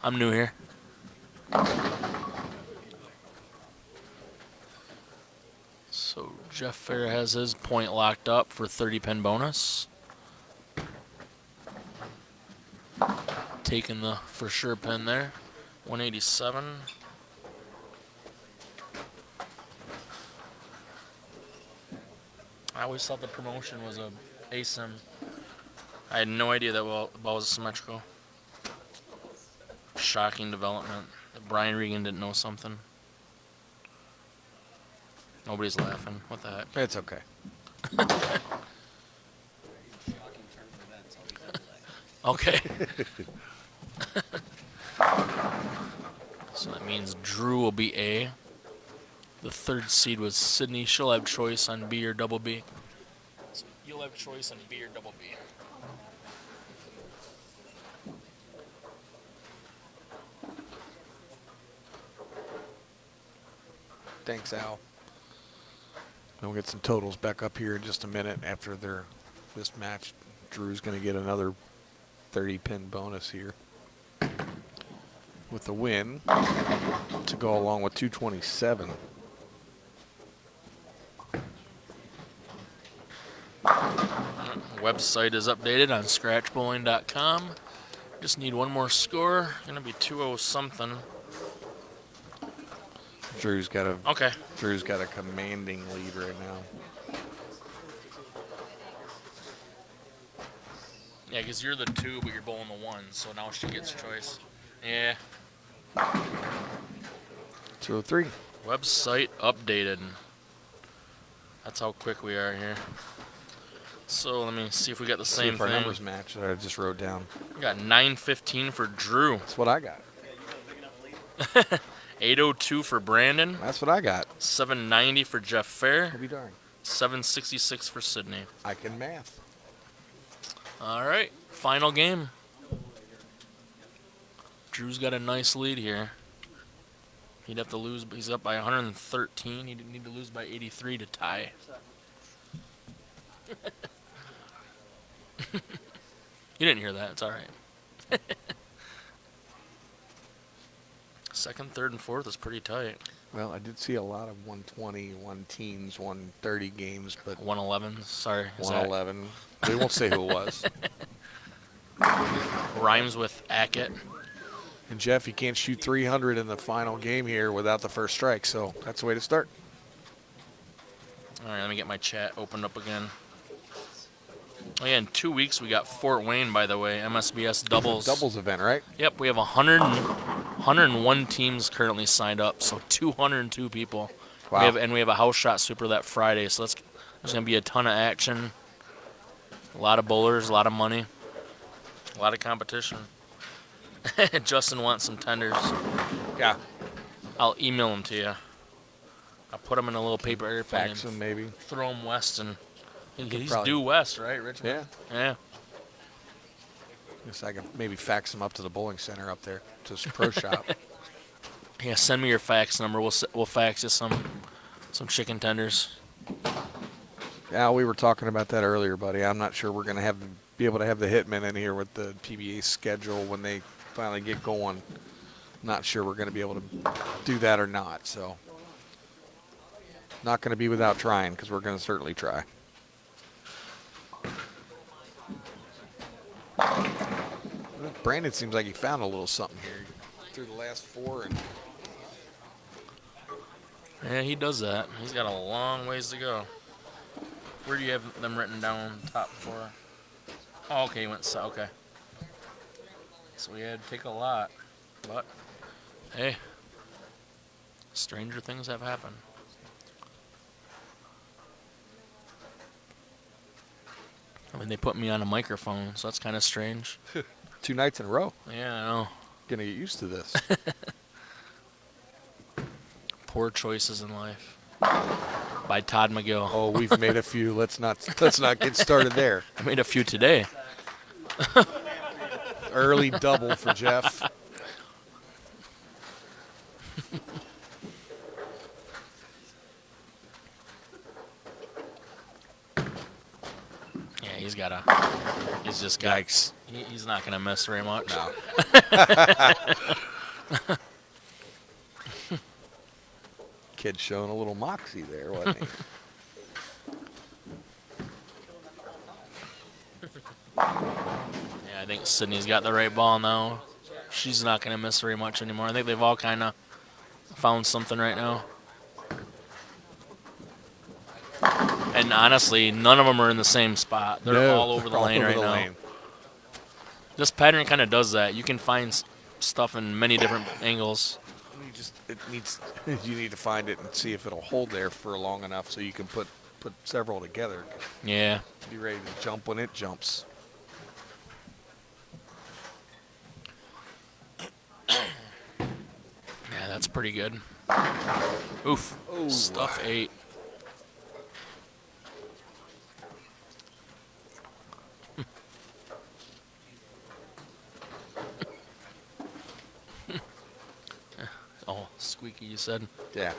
I'm new here. So Jeff Fair has his point locked up for 30 pin bonus. Taking the for sure pin there. 187. I always thought the promotion was a ASIM. I had no idea that ball was symmetrical. Shocking development. That Brian Regan didn't know something. Nobody's laughing. What the heck?
It's okay.
Okay. So that means Drew will be A. The third seed was Sydney. She'll have choice on B or double B. So you'll have choice on B or double B.
Thanks, Al. We'll get some totals back up here in just a minute after this match. Drew's going to get another 30 pin bonus here with the win to go along with 227.
Website is updated on scratchbowling.com. Just need one more score. Gonna be 2-0 something.
Drew's got a commanding lead right now.
Yeah, because you're the 2, but you're bowling the 1, so now she gets choice. Yeah.
203.
Website updated. That's how quick we are here. So let me see if we got the
See
same
if our
thing.
numbers match that I just wrote down.
We got 915 for Drew.
That's what I got.
802 for Brandon.
That's what I got.
790 for Jeff Fair.
I'll be darned.
766 for Sydney.
I can math.
All right, final game. Drew's got a nice lead here. He'd have to lose. He's up by 113. He'd need to lose by 83 to tie. You didn't hear that. It's all right. Second, third, and fourth is pretty tight.
Well, I did see a lot of 120, 110s, 130 games, but
111. Sorry. Is
111. We won't say who it was.
that rhymes with Ackett.
And Jeff, you can't shoot 300 in the final game here without the first strike, so that's the way to start.
All right, let me get my chat opened up again. Oh yeah, in 2 weeks we got Fort Wayne, by the way, MSBS doubles.
Doubles event, right?
Yep, we have 101 teams currently signed up, so 202 people.
Wow.
We have a house shot super that Friday, so there's going to be a ton of action. A lot of bowlers, a lot of money, a lot of competition. Justin wants some tenders.
Yeah.
I'll email them to you. I'll put them in a little paper airplane
Fax
and
them maybe.
throw them west, and he's
probably-
due west, right, Richmond?
Yeah.
Yeah.
Guess I can maybe fax them up to the bowling center up there, to the pro shop.
Yeah, send me your fax number. We'll fax you some chicken tenders.
Yeah, we were talking about that earlier, buddy. I'm not sure we're going to be able to have the hitmen in here with the PBA schedule when they finally get going. Not sure we're going to be able to do that or not. So, not going to be without trying, because we're going to certainly try. Brandon seems like he found a little something here through the last 4, and
Yeah, he does that. He's got a long ways to go. Where do you have them written down? Top 4. Oh, okay, he went okay. So we had to take a lot, but hey, stranger things have happened. I mean, they put me on a microphone, so that's kind of strange.
2 nights in a row.
Yeah, I know.
Going to get used to this.
Poor choices in life. By Todd McGill.
Oh, we've made a few. Let's not get started there.
I made a few today.
Early double for Jeff.
Yeah, he's just got.
Yikes.
He's not gonna miss very much.
No. Kid showing a little moxie there, wasn't he?
Yeah, I think Sydney's got the right ball now. She's not gonna miss very much anymore. I think they've all kind of found something right now. And honestly, none of them are in the same spot. They're
No,
all over the
all
lane
over
right
the
now.
lane.
This pattern kind of does that. You can find stuff in many different angles.
You need to find it and see if it'll hold there for long enough so you can put several together.
Yeah.
Be ready to jump when it jumps.
Yeah, that's pretty good. Oof.
Oh,
Stuff 8. Oh, squeaky, you said?
Yeah,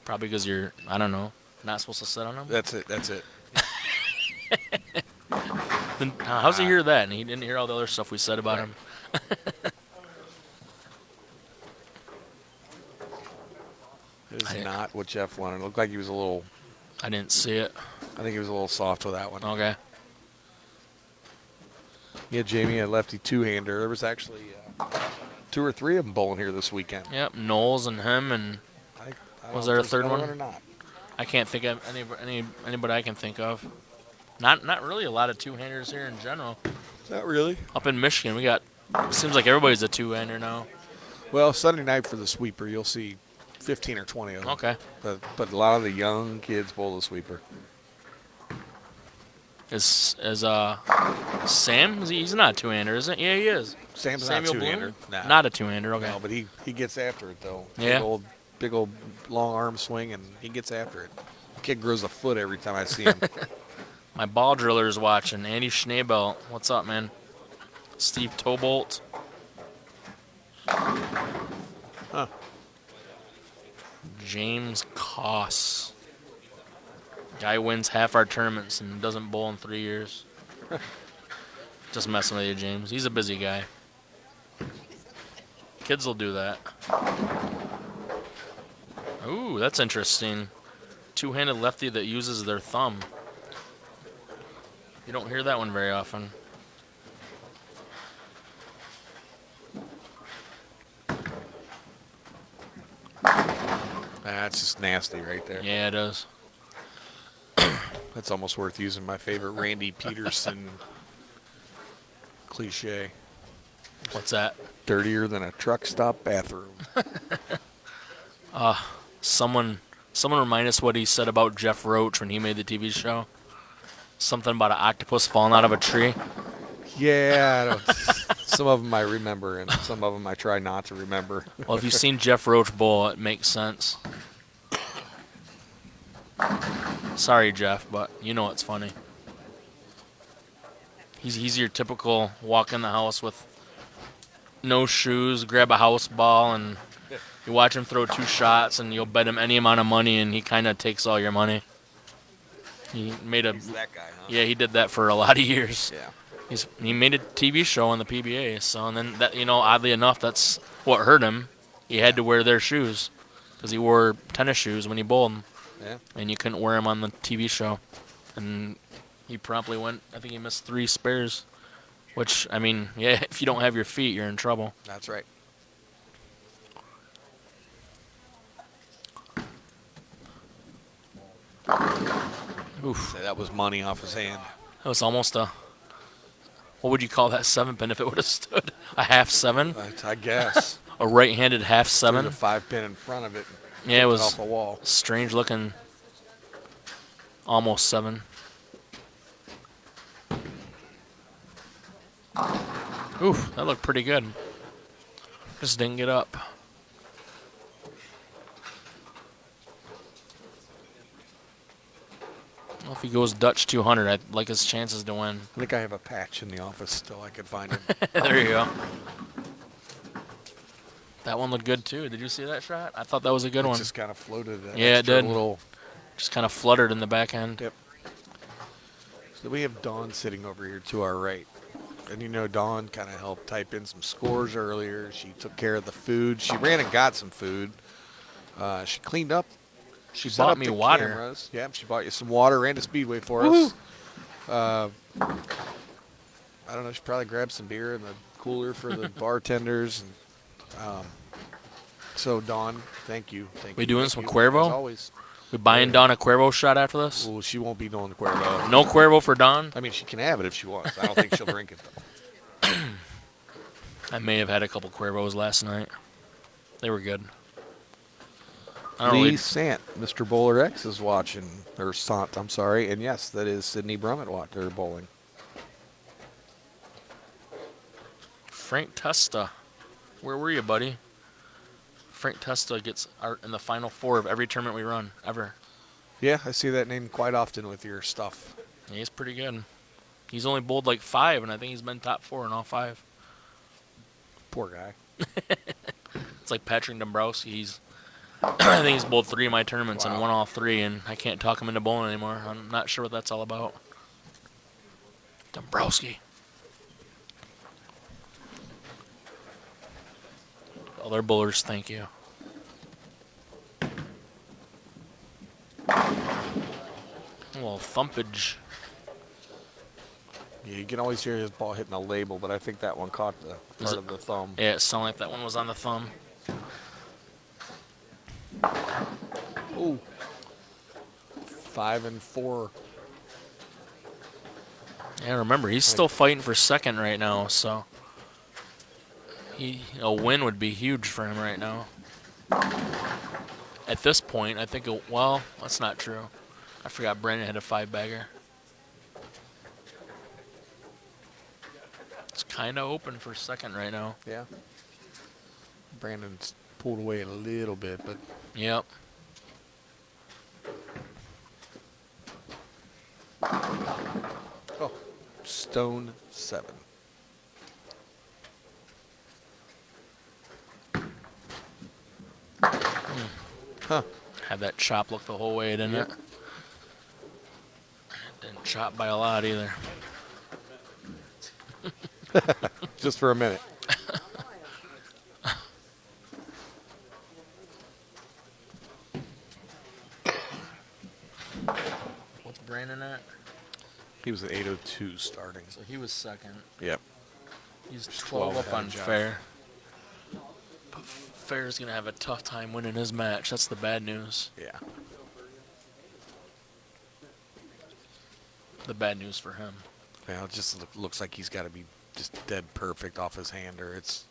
Probably because you're, I don't know, not supposed to sit on them?
that's it. That's it.
Then, how's he hear that? And he didn't hear all the other stuff we said about him.
It is not what Jeff wanted. It looked like he was a little.
I didn't see it.
I think he was a little soft with that one.
Okay.
Yeah, Jamie had lefty two-hander. There was actually 2 or 3 of them bowling here this weekend.
Yep, Knowles and him, and
I don't
Was
know
there
if
a third
there's another
one?
or not?
I can't think of anybody I can think of. Not really a lot of two-handers here in general.
Not really.
Up in Michigan, we got. Seems like everybody's a two-hander now.
Well, Sunday night for the sweeper, you'll see 15 or 20 of them.
Okay.
But a lot of the young kids bowl the sweeper.
Is Sam? He's not a two-hander, is it? Yeah, he is.
Sam's
Samuel
not
Bloom?
two-hander. Nah.
Not a two-hander. Okay.
No, but he gets after it, though.
Yeah.
Big old long arm swing, and he gets after it. Kid grows a foot every time I see him.
My ball driller's watching. Andy Schneebelt. What's up, man? Steve Tobolt.
Huh.
James Koss. Guy wins half our tournaments and doesn't bowl in 3 years. Just messing with you, James. He's a busy guy. Kids will do that. Ooh, that's interesting. Two-handed lefty that uses their thumb. You don't hear that one very often.
That's just nasty right there.
Yeah, it is.
That's almost worth using my favorite Randy Peterson cliche.
What's that?
Dirtier than a truck stop bathroom.
Someone remind us what he said about Jeff Roach when he made the TV show. Something about an octopus falling out of a tree.
Yeah, I don't. Some of them I remember, and some of them I try not to remember.
Well, if you've seen Jeff Roach bowl, it makes sense. Sorry, Jeff, but you know it's funny. He's your typical walk in the house with no shoes, grab a house ball, and you watch him throw 2 shots, and you'll bet him any amount of money, and he kind of takes all your money. He made a
He's that guy, huh?
yeah, he did that for a lot of years.
Yeah.
He made a TV show on the PBA, so and then that oddly enough, that's what hurt him. He had to wear their shoes because he wore tennis shoes when he bowled,
Yeah.
and you couldn't wear them on the TV show. And he promptly went. I think he missed 3 spares, which I mean, yeah, if you don't have your feet, you're in trouble.
That's right.
Oof,
So that was money off his hand.
that was almost a. What would you call that 7 pin if it would have stood? A half 7,
I guess.
a right-handed half
There's
7.
a 5 pin in front of it.
Yeah, it was
off the wall.
strange looking. Almost 7. Oof, that looked pretty good. Just didn't get up. Well, if he goes Dutch 200, I like his chances to win.
I think I have a patch in the office still. I could find it.
There you go. That one looked good too. Did you see that shot? I thought that was a good
It
one.
just kind of floated. That
Yeah, it
extra
did.
Little.
Just kind of fluttered in the backhand.
Yep. So we have Dawn sitting over here to our right. And you know, Dawn kind of helped type in some scores earlier. She took care of the food. She ran and got some food. She cleaned up.
She
Set
bought
up
me
the
water.
cameras. Yeah, she bought you some water and a Speedway for us. I don't know. She probably grabbed some beer in the cooler for the bartenders. And, so, Dawn, thank you. Thank
We
you.
doing
Thank
some
you,
Cuervo?
as always.
We buying Dawn a Cuervo shot after this?
Well, she won't be doing the Cuervo.
No Cuervo for Dawn?
I mean, she can have it if she wants. I don't think she'll drink it, though.
I may have had a couple Cuervos last night. They were good. I don't
Lee
really,
Sant, Mr. Bowler X is watching, or Sant, I'm sorry. And yes, that is Sydney Brummett they're bowling.
Frank Testa. Where were you, buddy? Frank Testa gets art in the final 4 of every tournament we run, ever.
Yeah, I see that name quite often with your stuff.
Yeah, he's pretty good. He's only bowled like 5, and I think he's been top 4 in all 5.
Poor guy.
It's like Patrick Dombrowski. He's I think he's bowled 3 of my tournaments and
Wow.
won all 3, and I can't talk him into bowling anymore. I'm not sure what that's all about. Dombrowski. Other bowlers, thank you. A little thumpage.
Yeah, you can always hear his ball hitting a label, but I think that one caught the
Is
part
it-
of the thumb.
Yeah, it sounded like that one was on the thumb.
Ooh. 5 and 4.
Yeah, remember, he's still fighting for second right now, so a win would be huge for him right now. At this point, I think, well, that's not true. I forgot Brandon had a 5-bagger. It's kind of open for second right now.
Yeah. Brandon's pulled away a little bit, but
Yep.
oh, Stone 7. Huh.
Had that chop look the whole way, didn't
Yep.
it? Didn't chop by a lot either.
Just for a minute.
What's Brandon at?
He was at 8:02 starting.
So he was second.
Yep.
He's
12
12 up
ahead
on
of Jeff.
Fair. But Fair's going to have a tough time winning his match. That's the bad news.
Yeah.
The bad news for him.
Well, it just looks like he's got to be just dead perfect off his hand, or it's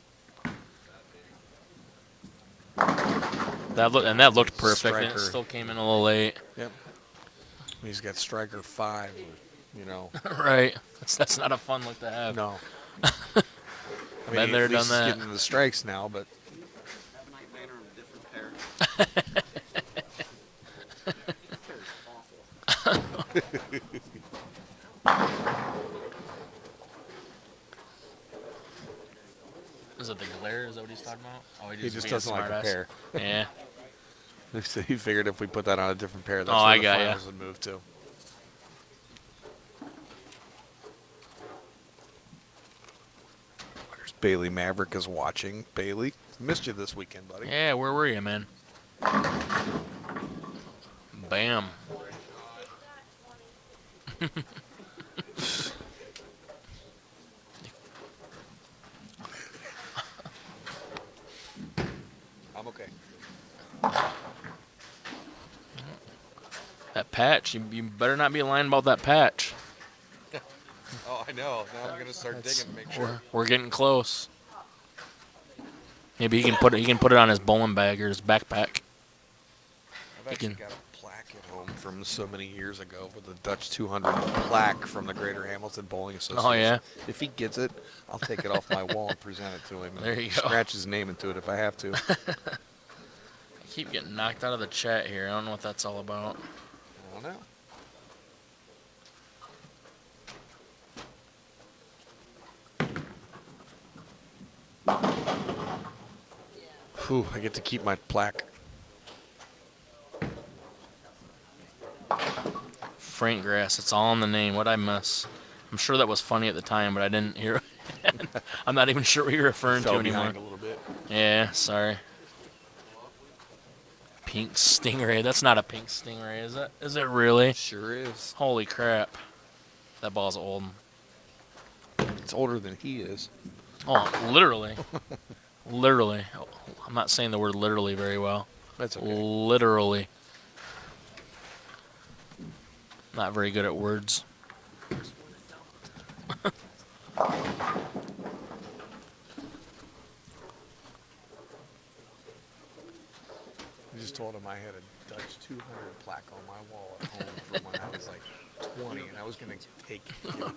That looked perfect. And it
Striker.
still came in a little late.
yep. He's got striker 5. You know,
Right. That's not a fun look to have.
no. I
Been
mean,
there,
at least
done
he's
that.
getting the strikes now, but
Have a night manner on a different pair. That pair is awful.
Is it the glare? Is that what he's talking about? Oh,
he just
being
doesn't like the
smartass.
pair.
Yeah.
He figured if we put that on a different pair, that's
Oh,
where
I
the
got ya.
finals would move to. There's Bailey Maverick is watching. Bailey, missed you this weekend, buddy.
Yeah, where were you, man? Bam.
I'm okay.
That patch. You better not be lying about that patch.
Oh, I know. Now I'm gonna start digging to make sure.
We're getting close. Maybe he can put it on his bowling bag or his backpack.
I've actually got a plaque at home from so many years ago with the Dutch 200 plaque from the Greater Hamilton Bowling Association.
Oh, yeah?
If he gets it, I'll take it off my wall and present it to him. And
There you go.
Scratch his name into it if I have to.
I keep getting knocked out of the chat here. I don't know what that's all about.
I don't know. Whew, I get to keep my plaque.
Frank Grass. It's all in the name. What'd I miss? I'm sure that was funny at the time, but I didn't hear it. I'm not even sure what you're referring to
Fell
anymore.
behind a little bit.
Yeah, sorry. Pink Stingray. That's not a pink Stingray, is it? Is it really?
Sure is.
Holy crap. That ball's old.
It's older than he is.
Oh, literally. Literally. I'm not saying the word literally very well.
That's okay.
Literally. Not very good at words.
I just told him I had a Dutch 200 plaque on my wall at home from when I was like 20, and I was going to take it and give it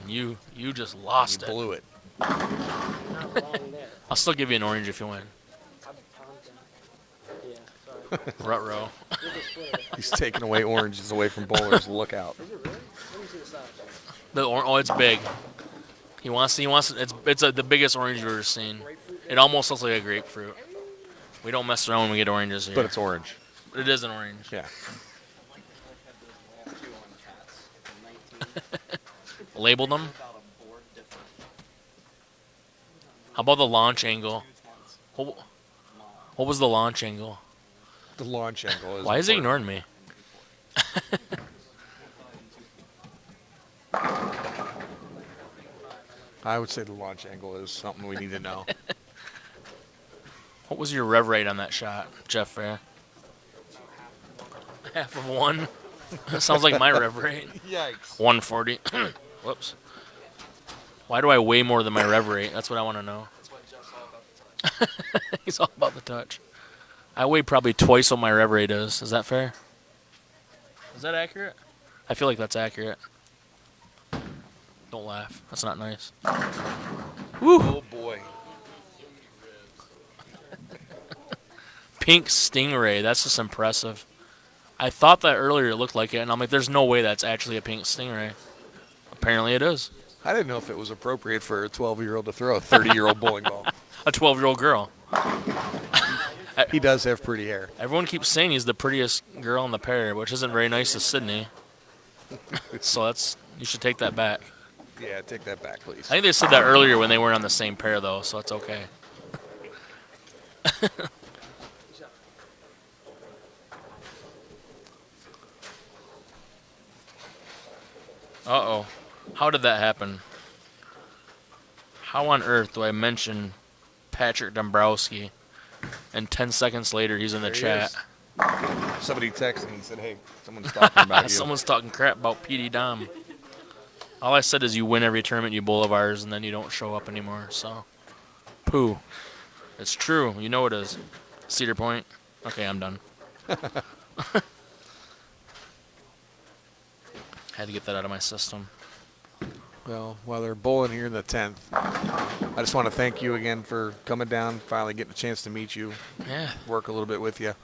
to you.
You just lost
You
it.
blew it.
Not wrong there.
I'll still give you an orange if you win.
I'm yeah, sorry.
Ruh-roh.
We'll just split it.
He's taking away oranges away from bowlers. Look out.
Is it really? Let me see the size.
Oh, it's big. He wants it's the biggest orange you've ever seen.
Grapefruit.
It almost looks like a grapefruit. We don't mess around when we get oranges here.
But it's orange.
It is an orange.
Yeah.
Two on cats. 19.
Labeled them.
About a board different.
How about the launch angle?
Ones.
What was the launch angle?
The launch angle is.
Why is he
important.
ignoring me?
I would say the launch angle is something we need to know.
What was your rev rate on that shot, Jeff Fair? Half of one? That sounds like my rev rate.
Yikes.
140. Whoops. Why do I weigh more than my rev rate? That's what I want to know.
That's what Jeff's all about the touch.
He's all about the touch. I weigh probably twice what my rev rate is. Is that fair? Is that accurate? I feel like that's accurate. Don't laugh. That's not nice. Woo!
Oh boy.
Pink Stingray. That's just impressive. I thought that earlier it looked like it, and I'm like, there's no way that's actually a pink Stingray. Apparently it is.
I didn't know if it was appropriate for a 12-year-old to throw a 30-year-old bowling ball.
A 12-year-old girl.
He does have pretty hair.
Everyone keeps saying he's the prettiest girl in the pair, which isn't very nice to Sydney. So you should take that back.
Yeah, take that back, please.
I think they said that earlier when they weren't on the same pair, though, so it's okay. Uh-oh. How did that happen? How on earth do I mention Patrick Dombrowski, and 10 seconds later he's in the
There he
chat?
is. Somebody texted me and said, hey, someone's talking about you.
Someone's talking crap about PD Dom. All I said is you win every tournament you bowl of ours, and then you don't show up anymore, so. Pooh. It's true. You know it is. Cedar Point. Okay, I'm done. Had to get that out of my system.
Well, while they're bowling here in the 10th, I just want to thank you again for coming down, finally getting a chance to meet you,
Yeah.
work a little bit with you.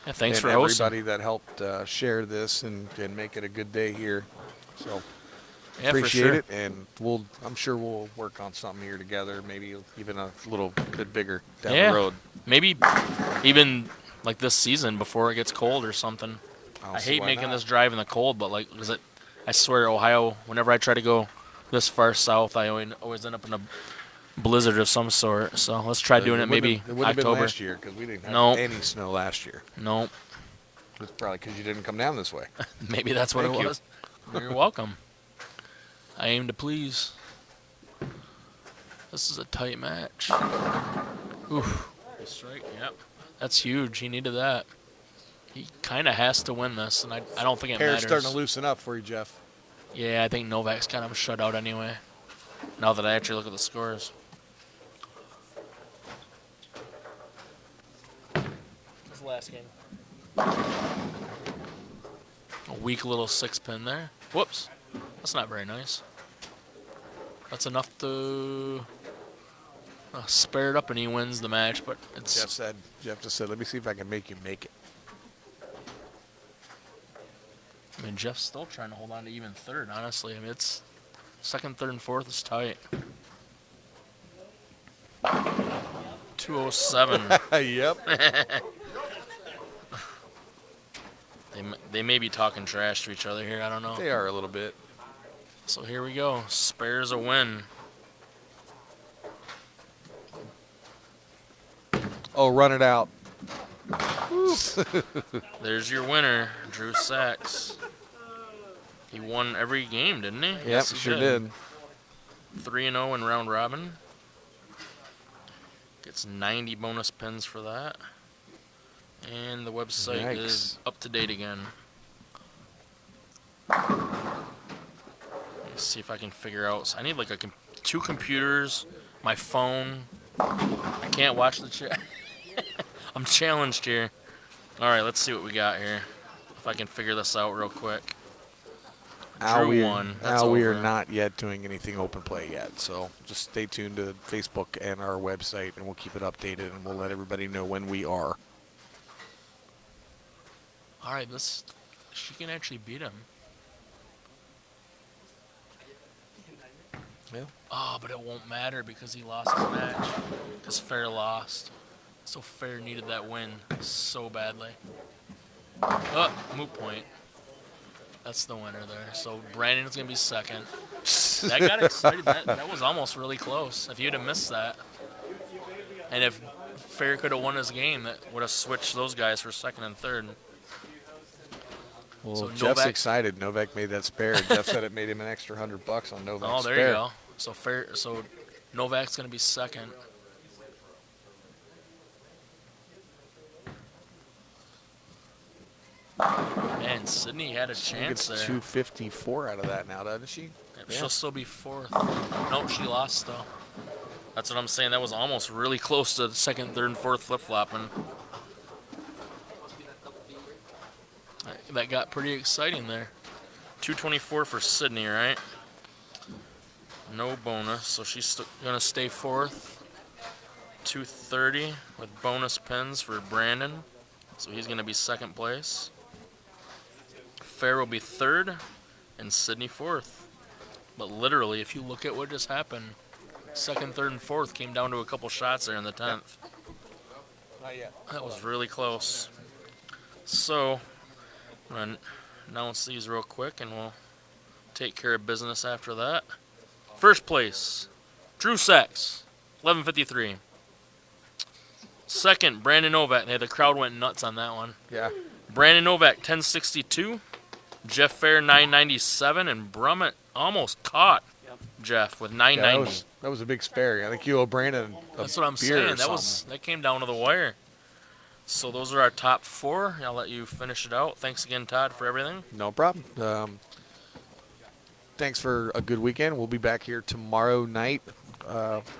Yeah. Thanks
and
for hosting.
everybody that helped share this and make it a good day here. So
Yeah, for
appreciate
sure.
it, and I'm sure we'll work on something here together, maybe even a little bit bigger down
Yeah.
the road.
Maybe even like this season before it gets cold or something.
I'll
I
see
hate
why
making
not.
this drive in the cold, but like, cause I swear, Ohio. Whenever I try to go this far south, I always end up in a blizzard of some sort. So let's try doing it maybe
It wouldn't have been
October.
last year because we didn't have
Nope.
any snow last year.
Nope.
It's probably because you didn't come down this way.
Maybe that's what
Thank
it
you.
was. You're welcome. I aim to please. This is a tight match. Oof. Strike. Yep. That's huge. He needed that. He kind of has to win this, and I don't think it
Hair's
matters.
starting to loosen up for you, Jeff.
Yeah, I think Novak's kind of shut out anyway. Now that I actually look at the scores. What's the last game? A weak little 6-pin there. Whoops. That's not very nice. That's enough to spare it up and he wins the match, but it's...
Jeff just said, let me see if I can make you make it.
I mean, Jeff's still trying to hold on to even third, honestly. I mean, it's second, third, and fourth is tight. 207.
Yep.
They may be talking trash to each other here. I don't know.
They are a little bit.
So here we go. Spares a win.
Oh, run it out.
There's your winner, Drew Sachs. He won every game, didn't he?
Yep,
he
sure did.
3-0 in round robin. Gets 90 bonus pins for that. And the website is up to date again. Let's see if I can figure out. So I need like two computers, my phone. I can't watch the chat. I'm challenged here. All right, let's see what we got here. If I can figure this out real quick. Drew won. That's
we are
over.
not yet doing anything open play yet, so just stay tuned to Facebook and our website, and we'll keep it updated, and we'll let everybody know when we are.
All right, she can actually beat him.
Yeah.
Oh, but it won't matter because he lost his match. Because Fair lost. So Fair needed that win so badly. Oh, moot point. That's the winner there. So Brandon's going to be second. That got excited. That was almost really close. If you'd have missed that. And if Fair could have won his game, that would have switched those guys for second and third.
Well,
So
Jeff's
Novak-
excited. Novak made that spare. Jeff said it made him an extra $100 on Novak's
Oh, there
spare.
you go. So Novak's going to be second. Man, Sydney had a
She
chance
gets
there.
254 out of that now, doesn't she?
Yep, she'll still be fourth. No, she lost though. That's what I'm saying. That was almost really close to the second, third, and fourth flip-flopping. That got pretty exciting there. 224 for Sydney, right? No bonus, so she's going to stay fourth. 230 with bonus pins for Brandon, so he's going to be second place. Fair will be third, and Sydney fourth. But literally, if you look at what just happened, second, third, and fourth came down to a couple shots there in the 10th.
Not yet.
That was really close. So, I'm going to announce these real quick, and we'll take care of business after that. First place, Drew Sachs, 1153. Second, Brandon Novak. Hey, the crowd went nuts on that one.
Yeah.
Brandon Novak, 1062. Jeff Fair, 997. And Brummett almost caught Jeff with 990.
That was a big spare. I think you owe Brandon a
That's what I'm
beer or
saying. That came down to the wire. So those are our top four. I'll let you finish it out. Thanks again, Todd, for everything.
No problem. Thanks for a good weekend. We'll be back here tomorrow night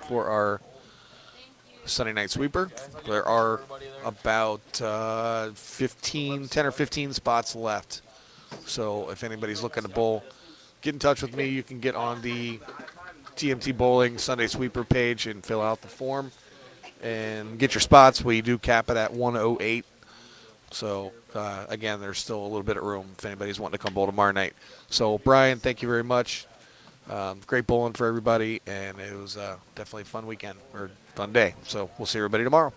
for our Sunday night sweeper. There are about 10 or 15 spots left. So if anybody's looking to bowl, get in touch with me. You can get on the TMT Bowling Sunday Sweeper page and fill out the form and get your spots. We do cap it at 108. So, again, there's still a little bit of room if anybody's wanting to come bowl tomorrow night. So, Brian, thank you very much. Great bowling for everybody, and it was definitely a fun weekend or fun day. So, we'll see everybody tomorrow.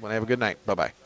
Want to have a good night. Bye-bye.